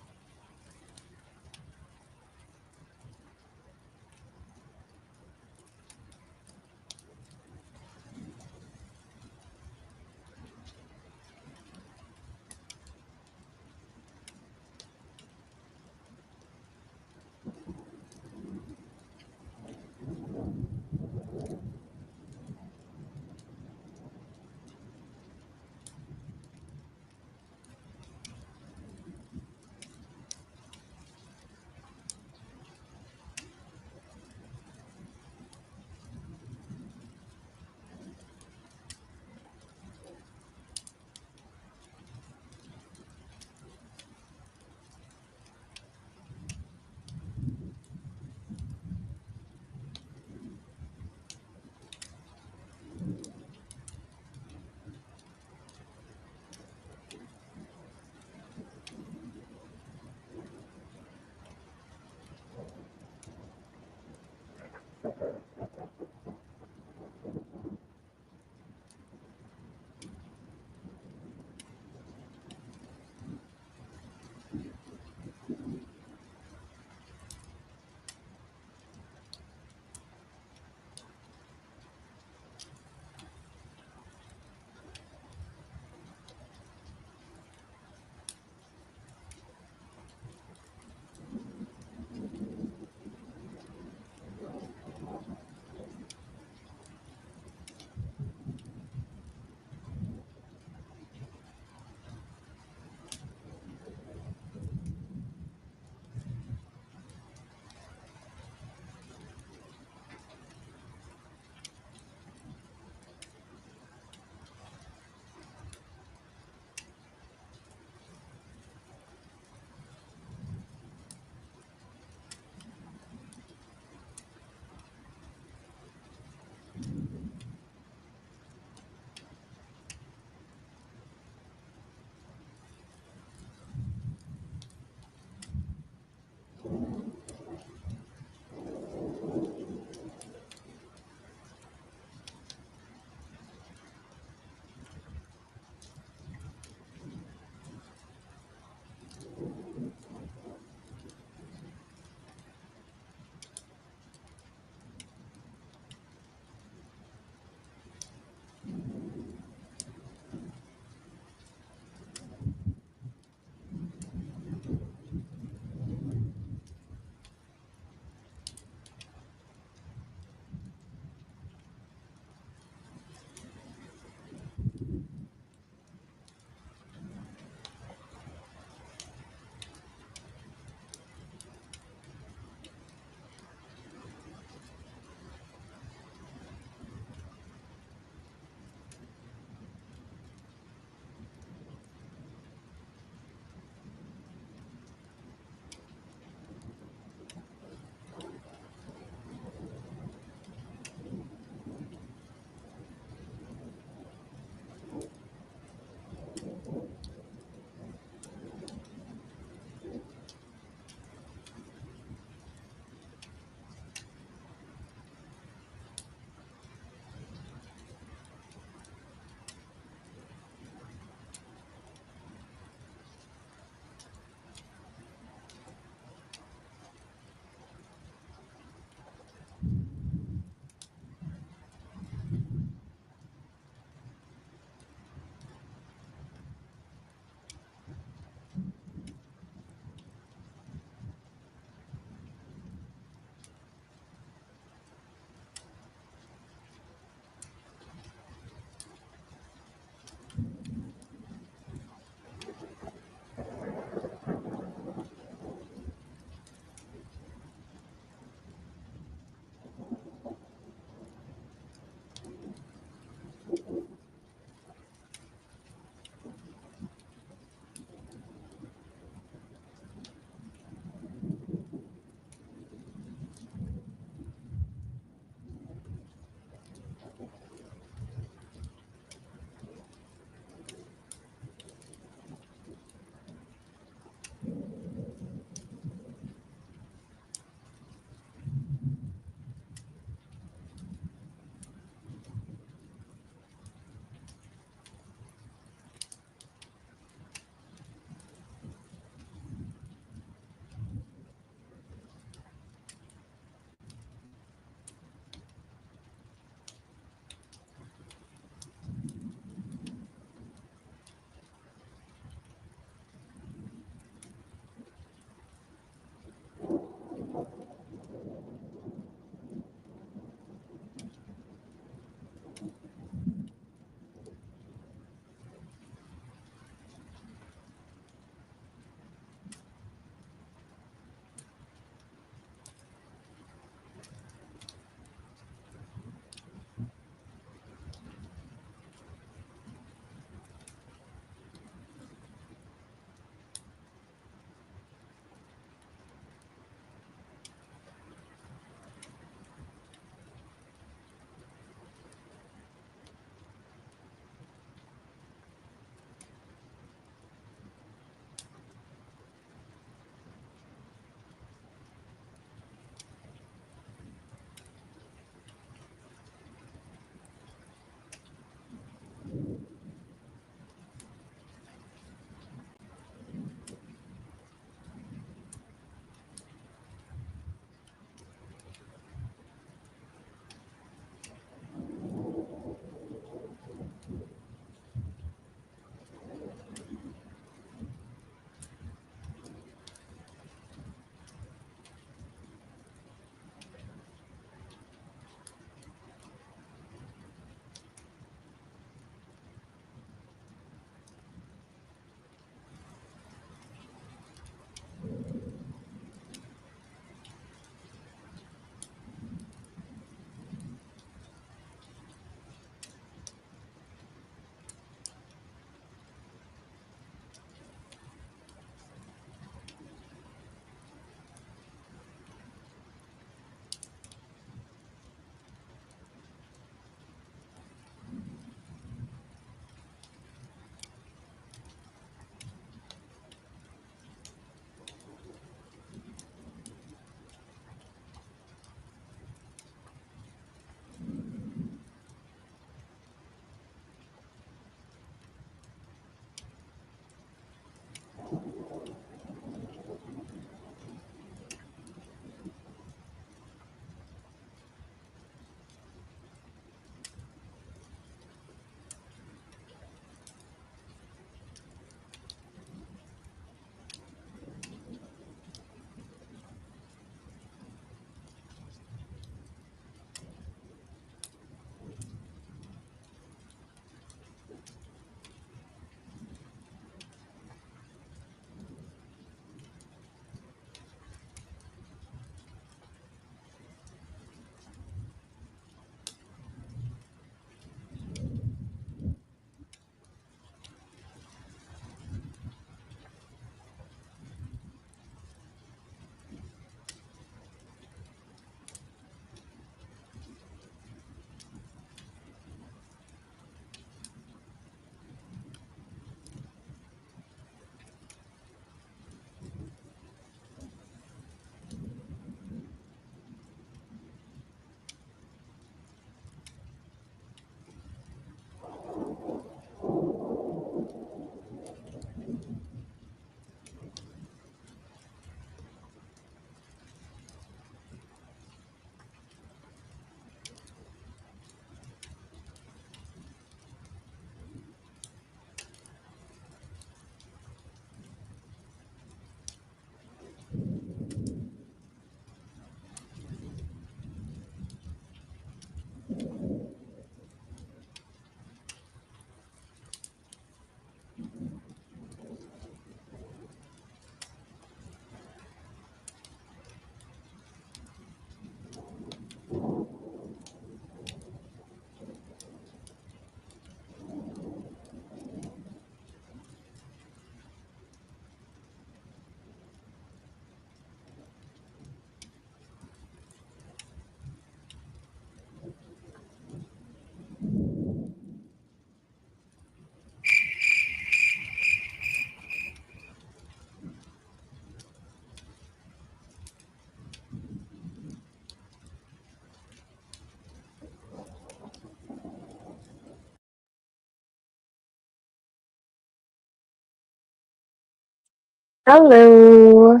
Hello,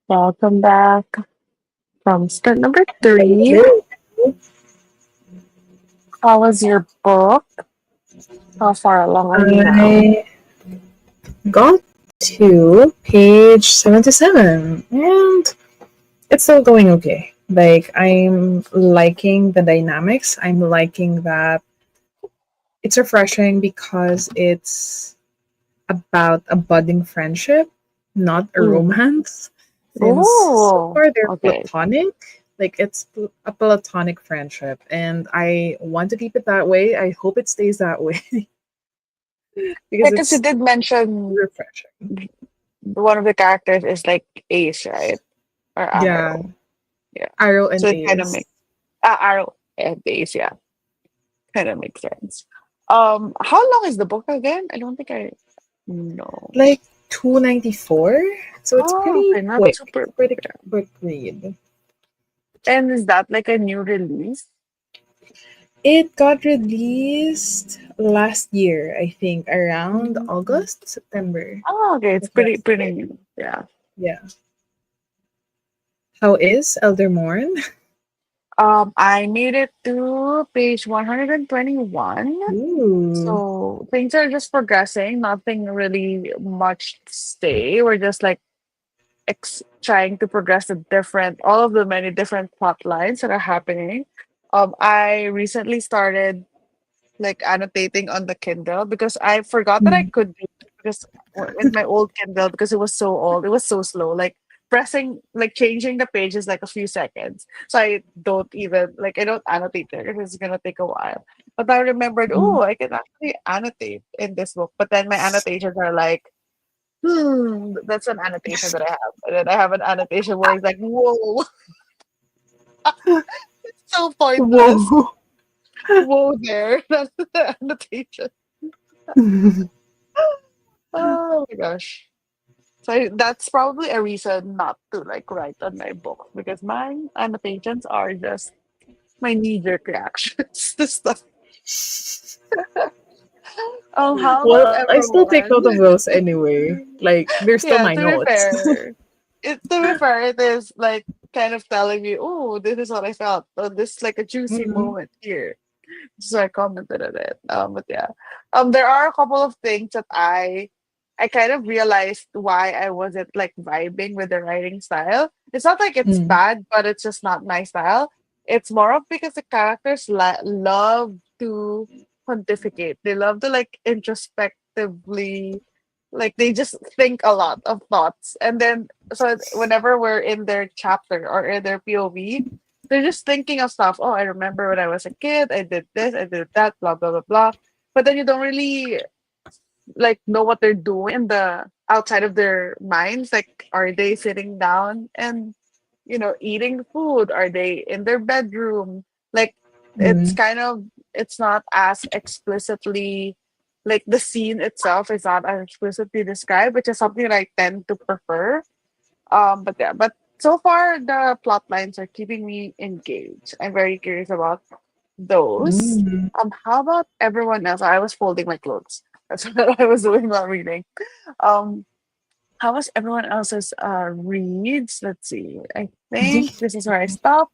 welcome back from start number three. Hello. How was your book? How far along are you now? I got to page 77 and it's still going okay. Like, I'm liking the dynamics. I'm liking that it's refreshing because it's about a budding friendship, not a Mm. romance. Since so Oh, far they're okay. platonic, like it's a platonic friendship, and I want to keep it that way. I hope it stays that way because Because you it's did mention refreshing. one of the characters is like Ace, right? Or Yeah, Arrow. Yeah. Arrow So and it kind of Ace. makes Arrow and Ace, yeah. Kind of makes sense. How long is the book again? I don't think I know. Like 294, so it's Oh, pretty okay, not quick. super. Pretty Yeah. quick read. And is that like a new release? It got released last year, I think, around Mm. August, September Oh, okay, it's of pretty last pretty year. new. Yeah. Yeah. How is Elder Morn? I made it to page 121. Ooh. So things are just progressing, nothing really much to stay. We're just like trying to progress the different, all of the many different plot lines that are happening. I recently started like annotating on the Kindle because I forgot that I Mm, could do it because with my old Kindle because it was so old, it was so slow. Like pressing, like changing the pages like a few seconds. So I don't even like I don't annotate there because it's gonna take a while. But I remembered, mm. oh, I can actually annotate in this book. But then my annotations are like, that's an annotation that I have. And then I have an annotation where it's like, whoa, it's so pointless. Whoa. Whoa there. That's the annotation. Oh my gosh. So that's probably a reason not to like write on my book because my annotations are just my knee-jerk reactions to stuff. How about Well, I still take note everyone? of those anyway. Like, they're still Yeah, my to be notes. fair, it is like kind of telling me, oh, this is what I felt. Oh, this is like a juicy Mm, moment here. So I commented on it. But yeah, there are a couple of things that I kind of realized why I wasn't like vibing with the writing style. It's not like it's mm, bad, but it's just not my style. It's more of because the characters love to pontificate. They love to like introspectively, like they just think a lot of thoughts, and then so whenever we're in their chapter or in their POV, they're just thinking of stuff. Oh, I remember when I was a kid, I did this, I did that, blah blah blah blah. But then you don't really like know what they're doing in the outside of their minds. Like, are they sitting down and eating food? Are they in their bedroom? Like, it's mm, kind of it's not as explicitly like the scene itself is not as explicitly described, which is something that I tend to prefer. But yeah, but so far the plot lines are keeping me engaged. I'm very curious about those. mm. How about everyone else? I was folding my clothes. That's what I was doing while reading. Um, how was everyone else's reads? Let's see. I think this is where I stopped.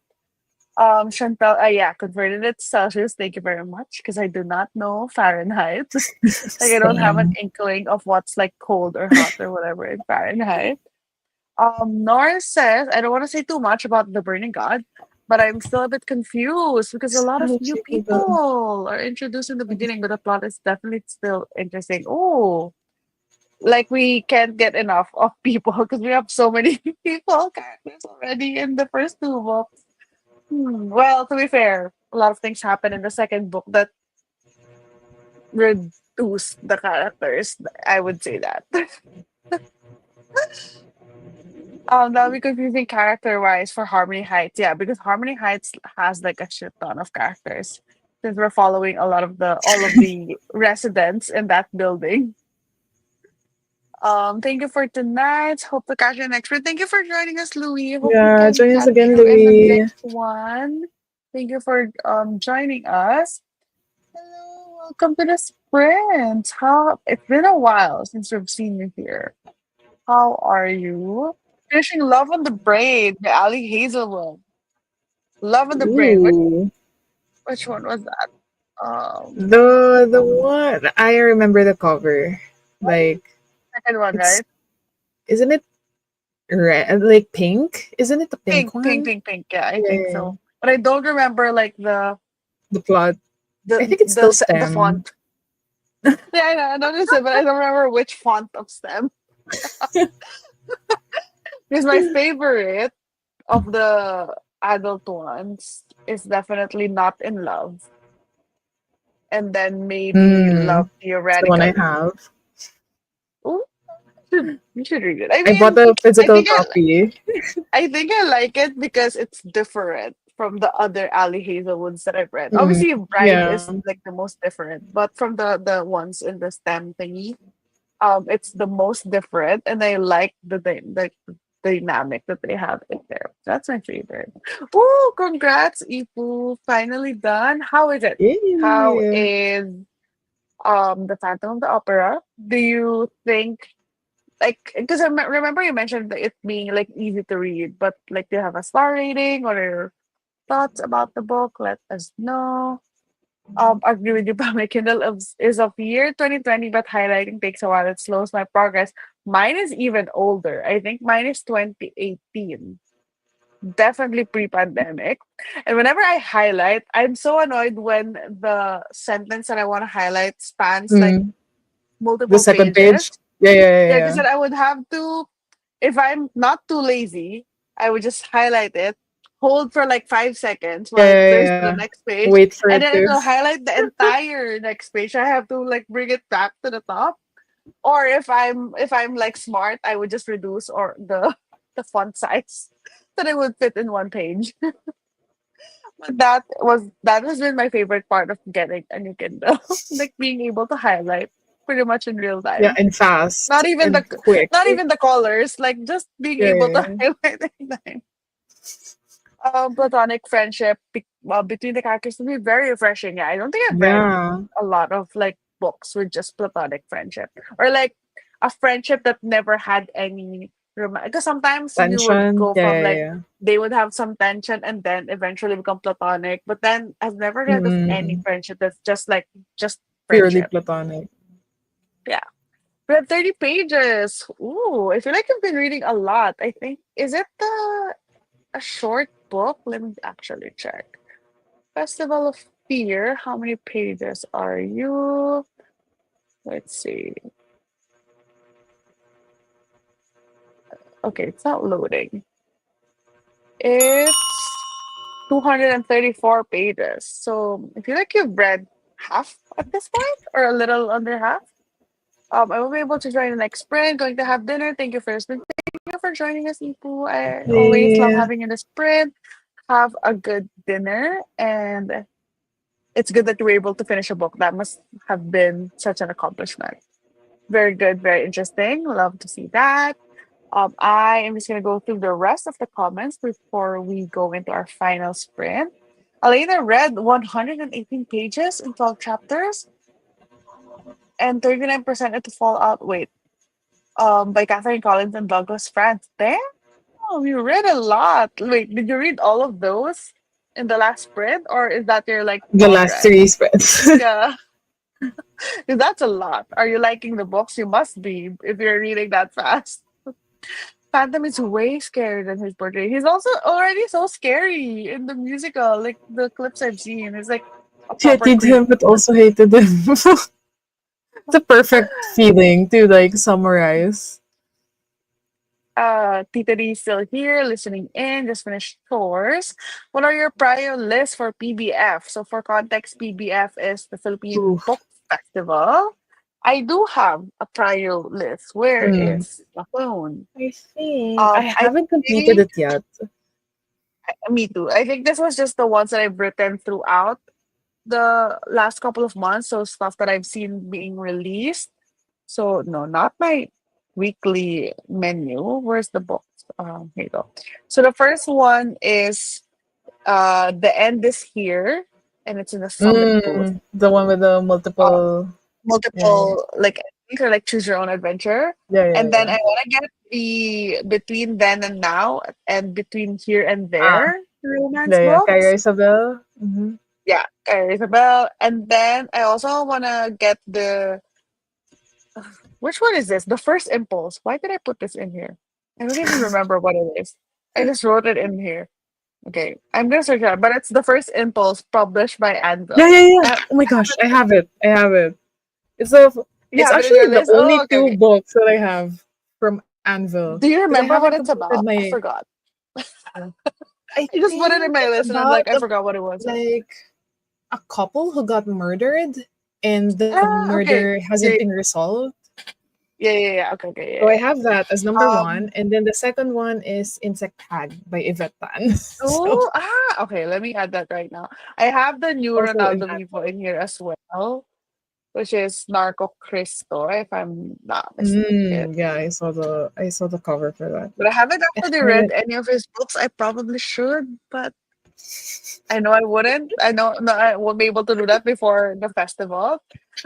Chantal, yeah, converted it to Celsius. Thank you very much, because I do not know Fahrenheit. Like I don't have an Same. inkling of what's like cold or hot or whatever in Fahrenheit. Norris says, I don't want to say too much about the Burning God, but I'm still a bit confused because a lot of new people are introduced in the beginning, but the plot is definitely still interesting. Oh, like we can't get enough of people because we have so many people characters already in the first two books. Well, to be fair, a lot of things happen in the second book that reduce the characters. I would say that. That'll be confusing character wise for Harmony Heights. Yeah, because Harmony Heights has like a shit ton of characters. Since we're following a lot of the all of the residents in that building. Thank you for tonight. Hope to catch you next week. Thank you for joining us, Louis. Hope we Yeah, can join us catch again, you in the Louis. next one. Thank you for joining us. Hello, welcome to the sprint. How it's been a while since we've seen you here. How are you? Finishing Love on the Brain by Ali Hazelwood. Love on the Brain. Ooh. Which one was that? The one I remember the cover. Like Second one, it's right? isn't it red like pink? Isn't it the pink Pink, pink, one? pink, pink. Yeah, I think Yeah. so. But I don't remember like The plot. I the think it's still the STEM. font. Yeah, I noticed it, but I don't remember which font of STEM. Because my favorite of the adult ones is definitely Not in Love, and then maybe Love It's the one I Theoretically. have. Ooh, you should read it. I bought a I physical think I copy. I think I like it because it's different from the other Ali Hazelwoods that I've read. Mm, Obviously, Bride yeah. is like the most different, but from the ones in the STEM thingy, it's the most different, and I like the dynamic that they have in there. That's my favorite. Oh, congrats, Ipu! Finally done. How is it? How Yeah. is the Phantom of the Opera? Do you think like because remember you mentioned that it being like easy to read, but like do you have a star rating? What are your thoughts about the book? Let us know. I agree with you, but my Kindle is of year 2020, but highlighting takes a while. It slows my progress. Mine is even older. I think mine is 2018. Definitely pre-pandemic. And whenever I highlight, I'm so annoyed when the sentence that I want to highlight spans like Mm. The multiple second pages. page. Yeah, yeah, yeah, Yeah, because yeah. then I would have to, if I'm not too lazy, I would just highlight it, hold for like 5 seconds while Yeah, it yeah, turns to the yeah. next page, Wait for and it then to. it'll highlight the entire next page. I have to like bring it back to the top. Or if I'm like smart, I would just reduce or the the font size that it would fit in one page. But that has been my favorite part of getting a new Kindle, like being able to highlight pretty much in real Yeah, time. and fast Not even and the quick. not even the colors, like just being Yeah, able to yeah, highlight anything. Platonic friendship between the characters to be very refreshing. Yeah, I don't think I've read yeah. a lot of like books with just platonic friendship or like a friendship that never had any romance. Because sometimes you would Tension. go Yeah, from yeah, like yeah. they would have some tension and then eventually become platonic. But then I've never read of any Mm. friendship that's just like just Purely friendship. platonic. Yeah. We have 30 pages. Ooh, I feel like I've been reading a lot. I think is it a short book? Let me actually check. Festival of Fear. How many pages are you? Let's see. Okay, it's not loading. It's 234 pages. So I feel like you've read half at this point, or a little under half. I will be able to join the next sprint. Going to have dinner. Thank you for listening. Thank you for joining us, Ipu. I always love Yeah. having you in the sprint. Have a good dinner, and it's good that you were able to finish a book. That must have been such an accomplishment. Very good, very interesting. Love to see that. I am just gonna go through the rest of the comments before we go into our final sprint. Elena read 118 pages in 12 chapters and 39% into Fallout. Wait, by Catherine Collins and Douglas France. Damn, you read a lot. Wait, did you read all of those in the last sprint, or is that your like The long last run? three spreads. Yeah, 'cause that's a lot. Are you liking the books? You must be if you're reading that fast. Phantom is way scarier than his portrait. He's also already so scary in the musical. Like the clips I've seen, he's like a She proper hated creep. him, but also hated him. It's a perfect feeling to like summarize. Tita D is still here, listening in. Just finished chores. What are your prior lists for PBF? So for context, PBF is the Philippine Oof. Book Festival. I do have a prior list. Where Mm. is the phone? I think I I haven't completed think it yet. me too. I think this was just the ones that I've written throughout the last couple of months. So stuff that I've seen being released. So no, not my weekly menu. Where's the books? Here you go. So the first one is The End is Here, and it's in the Summit booth. The one with the Uh, multiple. Yeah, yeah. multiple like or like choose your own adventure. Yeah, yeah, And then yeah. I want to get the between then and now and between here and Ah, there romance yeah, yeah. Kaya books. Isabel. Mm-hmm. Yeah, Isabel. And then I also want to get the which one is this? The first impulse. Why did I put this in here? I don't even remember what it is. I just wrote it in here. Okay, I'm gonna search it out, but it's the first impulse published by Yeah, Anvil. yeah, yeah. Oh my gosh, I have it. I have it. It's a. You It's have it in your actually the list? only Oh, okay, two okay. books that I have from Anvil Do you because I remember haven't what it's completed about? I my. forgot. I I just put it in think my it's list and I'm about like, I forgot what it was. like a couple who got murdered and the Ah, okay. murder hasn't Yeah, been resolved. yeah. Okay, okay, So I yeah, have that as number yeah. one, and then the second one is Insect Tag by Yvette Tan. So Oh, okay. Let me add that right now. I have the new also in Ronaldo that Vivo book. in here as well, which is Narco Cristo, if I'm not mistaken. Yeah, I saw the cover for that. But I haven't I actually read haven't. any of his books. I probably should, but I know I wouldn't. I know no, I won't be able to do that before the festival.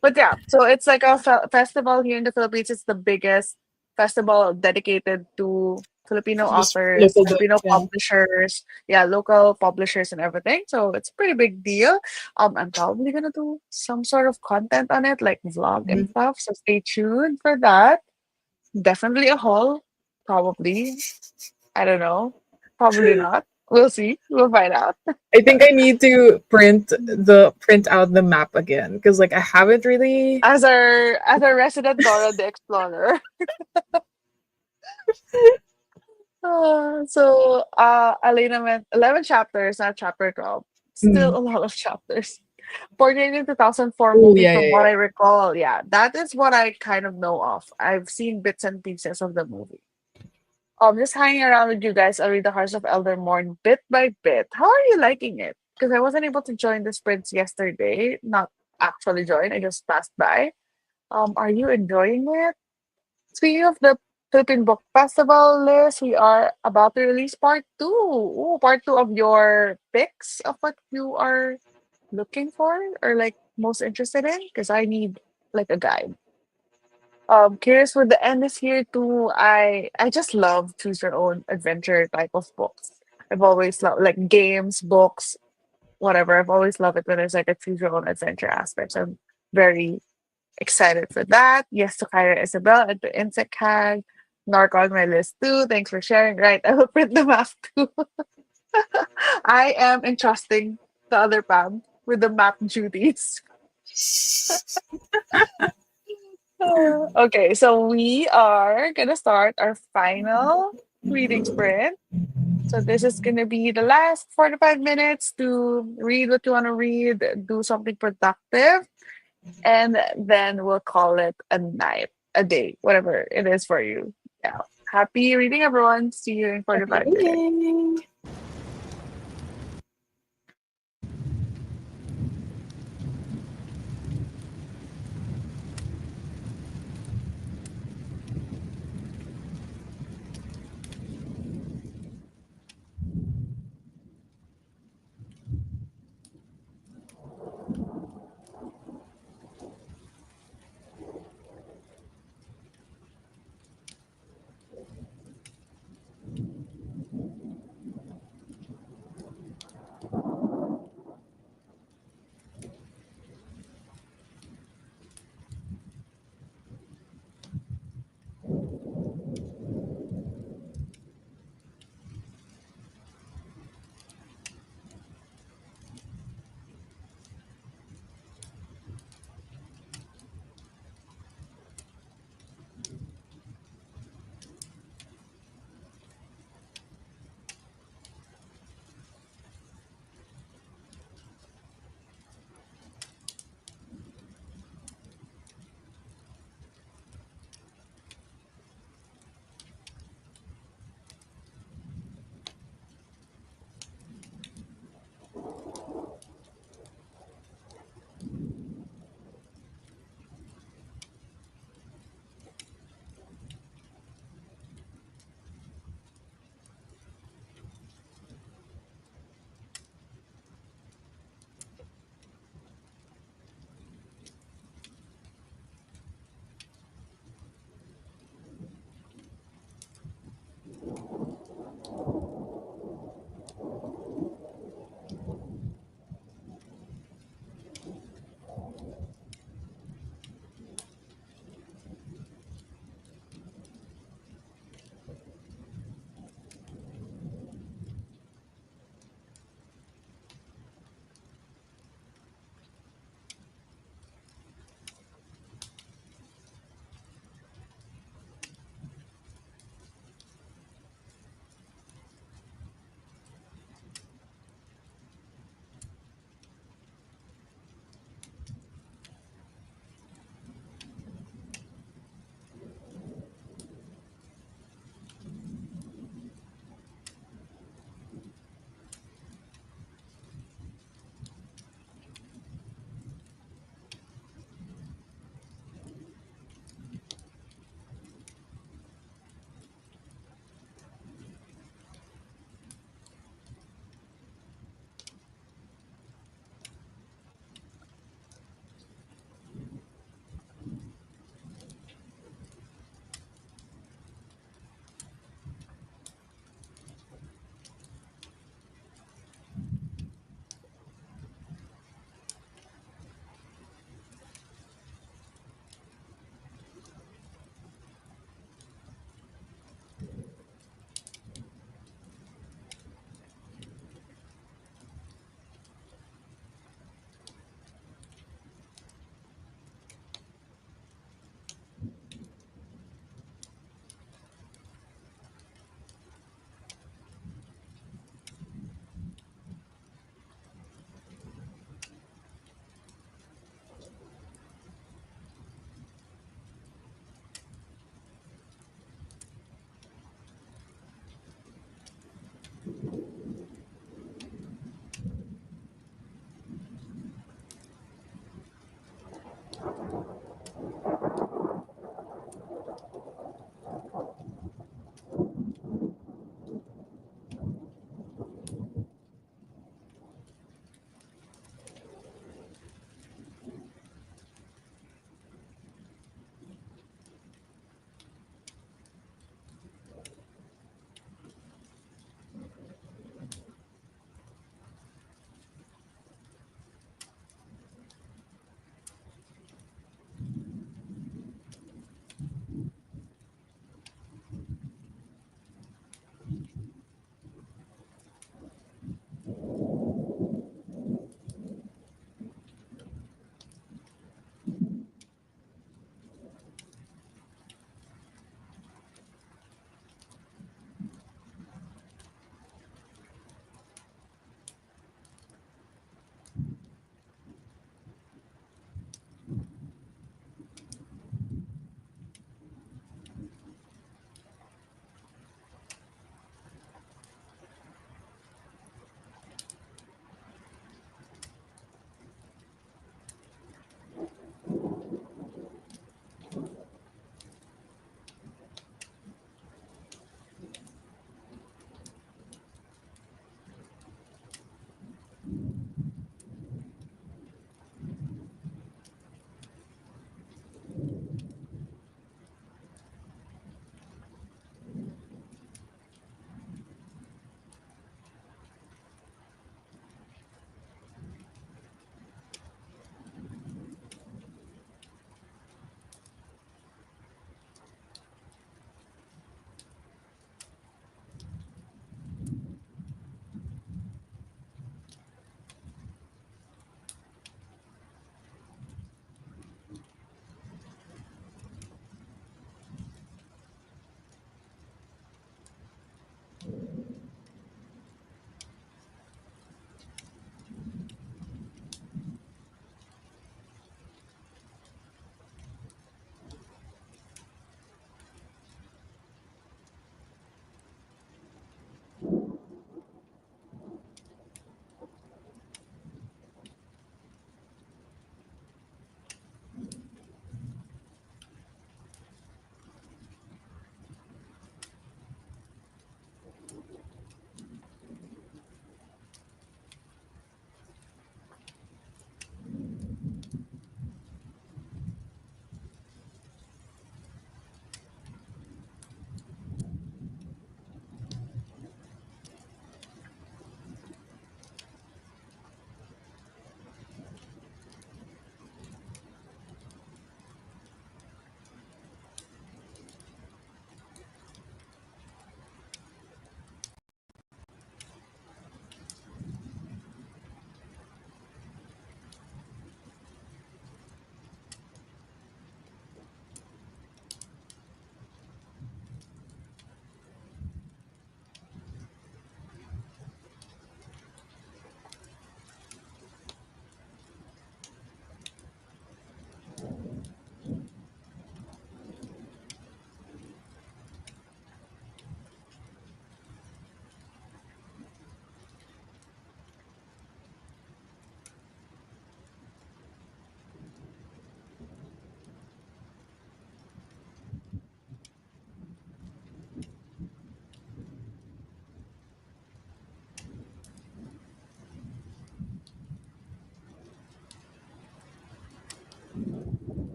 But yeah, so it's like a festival here in the Philippines. It's the biggest festival dedicated to Filipino Just authors, local Filipino books, yeah. publishers, yeah, local publishers and everything. So it's a pretty big deal. I'm probably gonna do some sort of content on it, like vlog and Mhm. stuff. So stay tuned for that. Definitely a haul, probably. I don't know. Probably not. We'll see. We'll find out. I think I need to print out the map again because like I haven't really. As our resident Dora the Explorer. Elena meant 11 chapters, not chapter 12. Still Mm. a lot of chapters. Portrayed in 2004 Oh movie yeah, from yeah, what yeah. I recall. Yeah, that is what I kind of know of. I've seen bits and pieces of the movie. Just hanging around with you guys. I'll read the Hearts of Eldermorn bit by bit. How are you liking it? Because I wasn't able to join the sprints yesterday. Not actually join. I just passed by. Are you enjoying it? Speaking of the Philippine Book Festival list, we are about to release part two. Ooh, part two of your picks of what you are looking for or like most interested in. Because I need like a guide. Curious what the end is here too. I just love choose your own adventure type of books. I've always loved like games, books, whatever. I've always loved it when there's like a choose your own adventure aspect. So I'm very excited for that. Yes to Kyra Isabel and to Insect Hag. Narc on my list too. Thanks for sharing. Right, I will print them out too. I am entrusting the other Pam with the map duties. Okay, so we are gonna start our final reading sprint. So this is gonna be the last 45 minutes to read what you want to read, do something productive, and then we'll call it a night, a day, whatever it is for you. Yeah. Happy reading, everyone. See you in Happy 45 minutes. reading.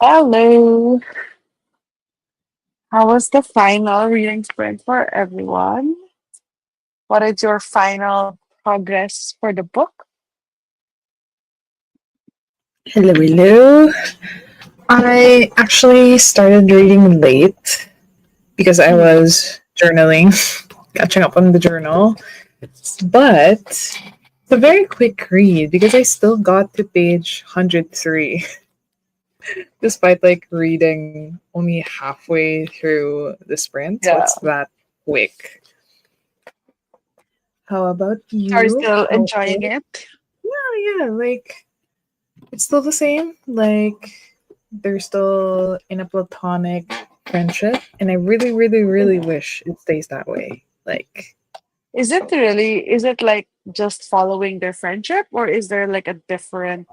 Hello. How was the final reading sprint for everyone? What is your final progress for the book? Hello, hello. I actually started reading late because I Hmm. was journaling, catching up on the journal. But it's a very quick read because I still got to page 103, despite like reading only halfway through the sprint. So Yeah. it's that quick. How about Are you you? still How enjoying was? it? Yeah, like it's still the same. Like they're still in a platonic friendship, and I really, really, Is, really wish it stays that way. Like, is it like just following their friendship, or is there like a different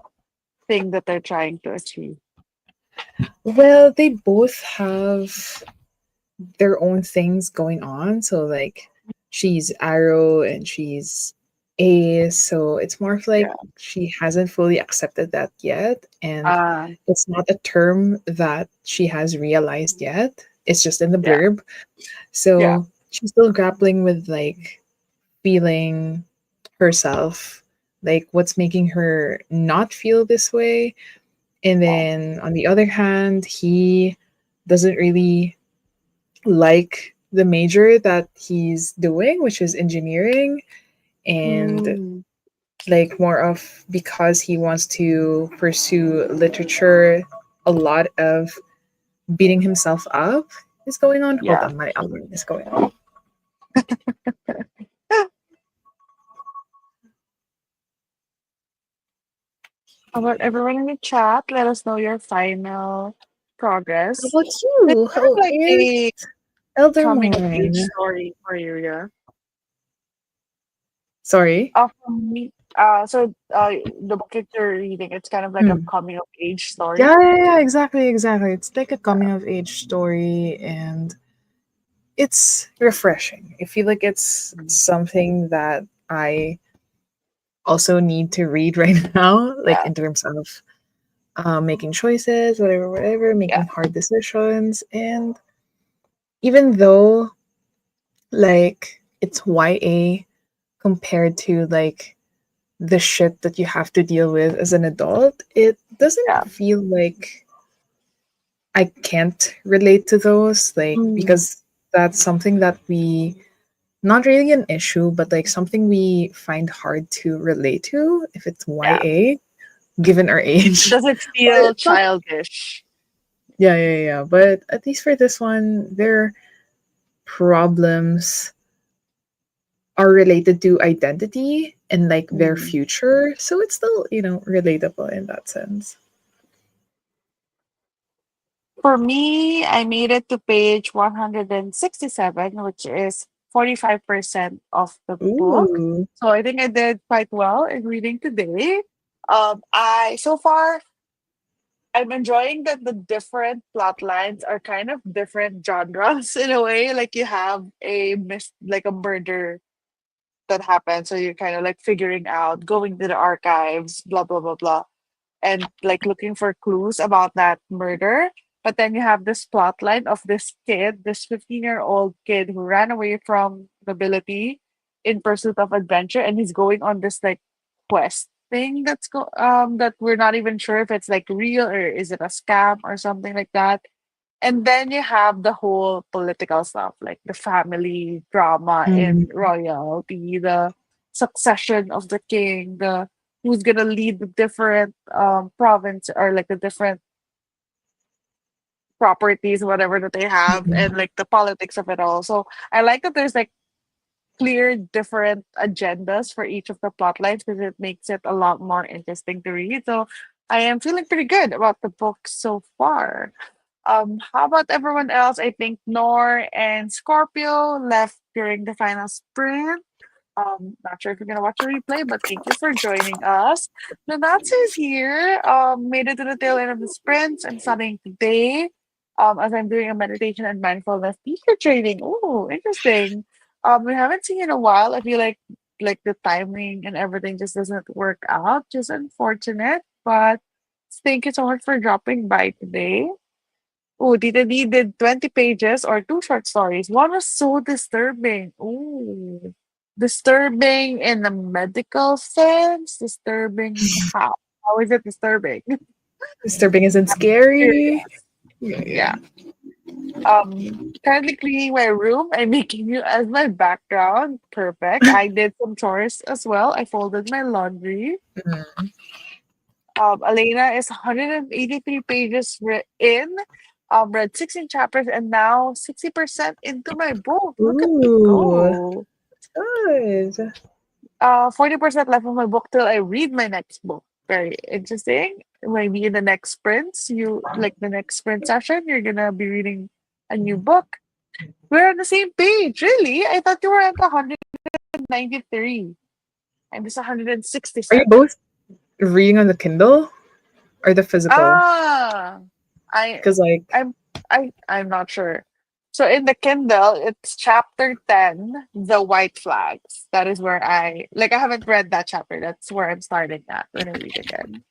thing that they're trying to achieve? well, they both have their own things going on. So, like, she's Arrow and she's Ace. So it's more of like Yeah. she hasn't fully accepted that yet, and Uh, it's not a term that she has realized yet. It's just in the yeah. blurb. Yeah. So she's still grappling with like feeling herself, like what's making her not feel this way. And Yeah. then on the other hand, he doesn't really like the major that he's doing, which is engineering, and Mm, like more of because he wants to pursue literature, a lot of beating himself up is going on. Hold yeah. on, my alarm is going on. How about everyone in the chat? Let us know your final How progress. about It's you? kind of How like is a coming of age Eldermorn? story for you, yeah. Sorry. For me, the book that you're reading, it's kind of like a Hmm. coming of age Yeah, story. yeah, yeah, exactly, exactly. It's like a coming of age story, and it's refreshing. I feel like it's Mm. something that I also need to read right now, like Yeah, in terms of making choices, whatever, whatever, yeah, making hard decisions. And even though, like, it's YA compared to, like, the shit that you have to deal with as an adult, it doesn't yeah. feel like I can't relate to those, like, Mm, because that's something that we not really an issue, but like something we find hard to relate to if it's yeah. YA, given our It age. doesn't But feel it's not, childish. yeah, yeah, yeah. But at least for this one, their problems are related to identity and like their Mm. future. So it's still, relatable in that sense. For me, I made it to page 167, which is 45% of the book. Ooh. So I think I did quite well in reading today. I so far I'm enjoying that the different plot lines are kind of different genres in a way. Like you have like a murder that happens, so you're kind of like figuring out, going to the archives, blah blah blah blah, and like looking for clues about that murder. But then you have this plot line of this kid, this 15-year-old kid who ran away from nobility in pursuit of adventure, and he's going on this like quest thing that we're not even sure if it's like real or is it a scam or something like that. And then you have the whole political stuff, like the family drama in Mm, royalty, the succession of the king, the who's gonna lead the different province or like the different properties, whatever that they have, mm, and like the politics of it all. So I like that there's like clear different agendas for each of the plot lines because it makes it a lot more interesting to read. So I am feeling pretty good about the book so far. How about everyone else? I think Nor and Scorpio left during the final sprint. Not sure if you're gonna watch a replay, but thank you for joining us. Nanatsu is here. Made it to the tail end of the sprints. I'm studying today. As I'm doing a meditation and mindfulness teacher training. Oh, interesting. We haven't seen you in a while. I feel like the timing and everything just doesn't work out. Just unfortunate, but Thank you so much for dropping by today. Oh, Tita D did 20 pages or two short stories. One was so disturbing. Ooh. Disturbing in a medical sense? Disturbing how? How is it disturbing? Disturbing isn't I'm scary. curious. Yeah, yeah. Yeah. Currently cleaning my room and making you as my background. Perfect. I did some chores as well. I folded my laundry. Mm. Elena is 183 pages in, read 16 chapters, and now 60% into my book. Look at me Ooh, go. good. 40% left of my book till I read my next book. Very interesting. Maybe in the next sprints, you like the next sprint session, you're gonna be reading a new book. We're on the same page, really? I thought you were at 193. I'm just Are you 167. both reading on the Kindle or the physical? Ah, I Because like I'm not sure. So in the Kindle, it's chapter 10, The White Flags. That is where I haven't read that chapter. That's where I'm starting at when I read again.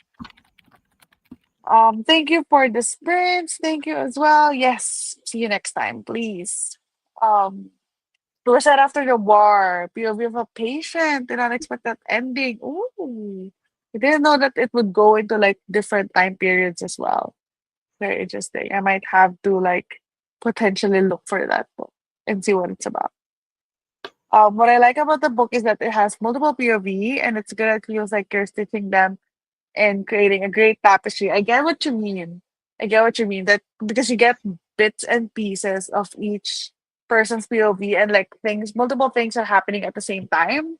Thank you for the sprints. Thank you as well. Yes. See you next time, please. Um, we were set after the war. POV of a patient. Did not expect that ending. Ooh. I didn't know that it would go into like different time periods as well. Very interesting. I might have to like potentially look for that book and see what it's about. What I like about the book is that it has multiple POV and it's good. It feels like you're stitching them and creating a great tapestry. I get what you mean. I get what you mean. That because you get bits and pieces of each person's POV and like multiple things are happening at the same time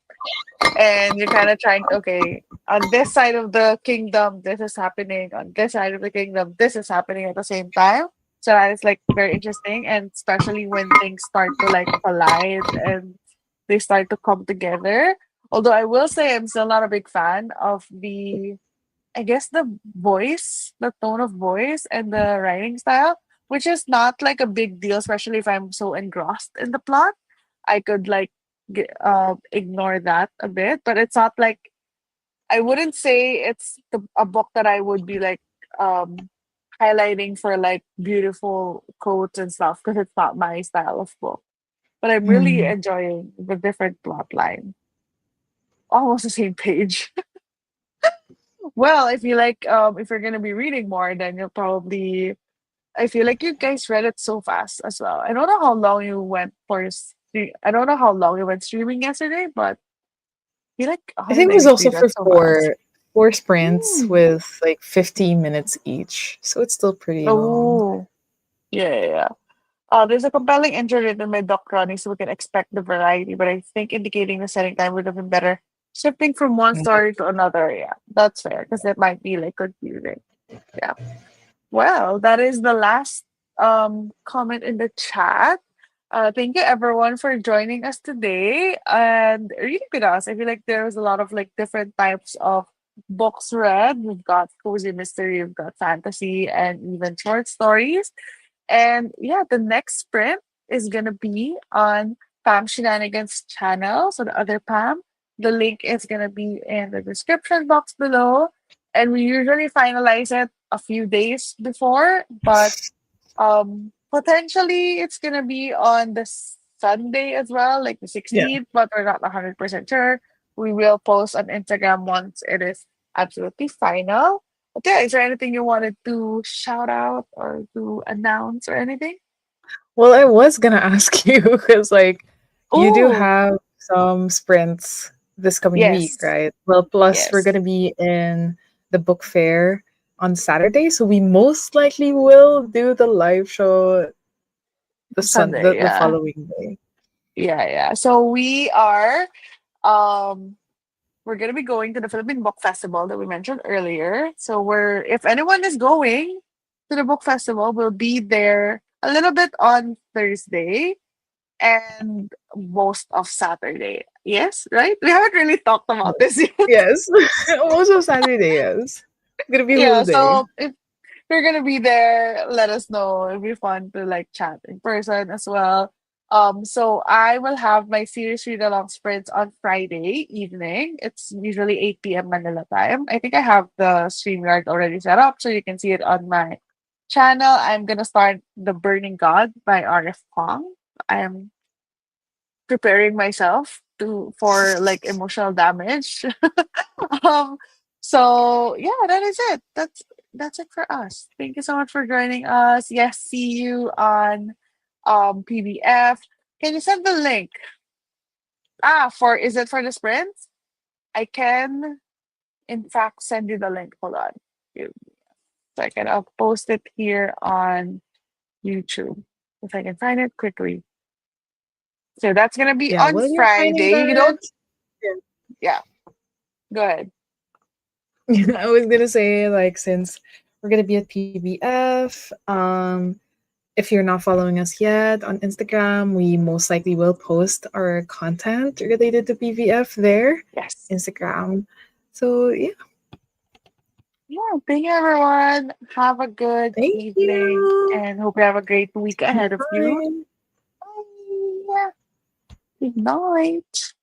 and you're kind of trying okay on this side of the kingdom this is happening on this side of the kingdom this is happening at the same time, so that is like very interesting, and especially when things start to like collide and they start to come together. Although I will say I'm still not a big fan of the, I guess, the tone of voice and the writing style, which is not like a big deal, especially if I'm so engrossed in the plot. I could like ignore that a bit, but it's not like I wouldn't say it's a book that I would be like um highlighting for like beautiful quotes and stuff because it's not my style of book. But I'm really mm, enjoying the different plot line. Almost the same page. Well, I feel like if you're gonna be reading more, then you'll probably. I feel like you guys read it so fast as well. I don't know how long you went for. I don't know how long you went streaming yesterday, but I feel like I think it was 193. also for That's so fast. four sprints Mm. with like 15 minutes each, so it's still pretty long. Oh, yeah, yeah, yeah. There's a compelling intro written by Doc Ronnie, so we can expect the variety, but I think indicating the setting time would have been better. Shifting from one Mm. story to another, yeah, that's fair because it might be like confusing. Yeah. Well, that is the last comment in the chat. Thank you everyone for joining us today and reading with us. I feel like there was a lot of like different types of books read. We've got cozy mystery, we've got fantasy, and even short stories. And yeah, the next sprint is gonna be on Pam Shenanigans channel. So the other Pam. The link is gonna be in the description box below. And we usually finalize it a few days before, but potentially it's gonna be on the Sunday as well, like the Yeah. 16th, but we're not 100% sure. We will post on Instagram once it is absolutely final. But yeah, is there anything you wanted to shout out or to announce or anything? Well, I was gonna ask you because like you do Oh, have some sprints this coming week, yes. right? Well, plus we're Yes. gonna be in the book fair on Saturday, so we most likely will do the live show Sunday, the yeah. following day. Yeah, yeah. So um we're gonna be going to the Philippine Book Festival that we mentioned earlier. So we're if anyone is going to the book festival, we'll be there a little bit on Thursday and most of Saturday. Yes, right? We haven't really talked about this yet. Yes. Also Saturday, yes. It's gonna be a whole Yeah, day. so if you're gonna be there, let us know. It'll be fun to like chat in person as well. So I will have my series read along sprints on Friday evening. It's usually 8 p.m. Manila time. I think I have the StreamYard already set up, so you can see it on my channel. I'm gonna start The Burning God by RF Kong. I am preparing myself to for like emotional damage. um so yeah, that is it. That's it for us. Thank you so much for joining us. Yes, see you on PDF. Can you send the link? For is it for the sprint? I can in fact send you the link. Hold on. Give me a second. I'll post it here on YouTube if I can find it quickly. So that's gonna be Yeah, on while you're finding Friday. You that, don't Yeah, go ahead. I was gonna say, like, since we're gonna be at PBF, if you're not following us yet on Instagram, we most likely will post our content related to PVF there, Yes. Instagram. So yeah, Yeah, thank you everyone. Have a good thank evening you. and hope you have a great week ahead of you. Bye. Bye. Good night.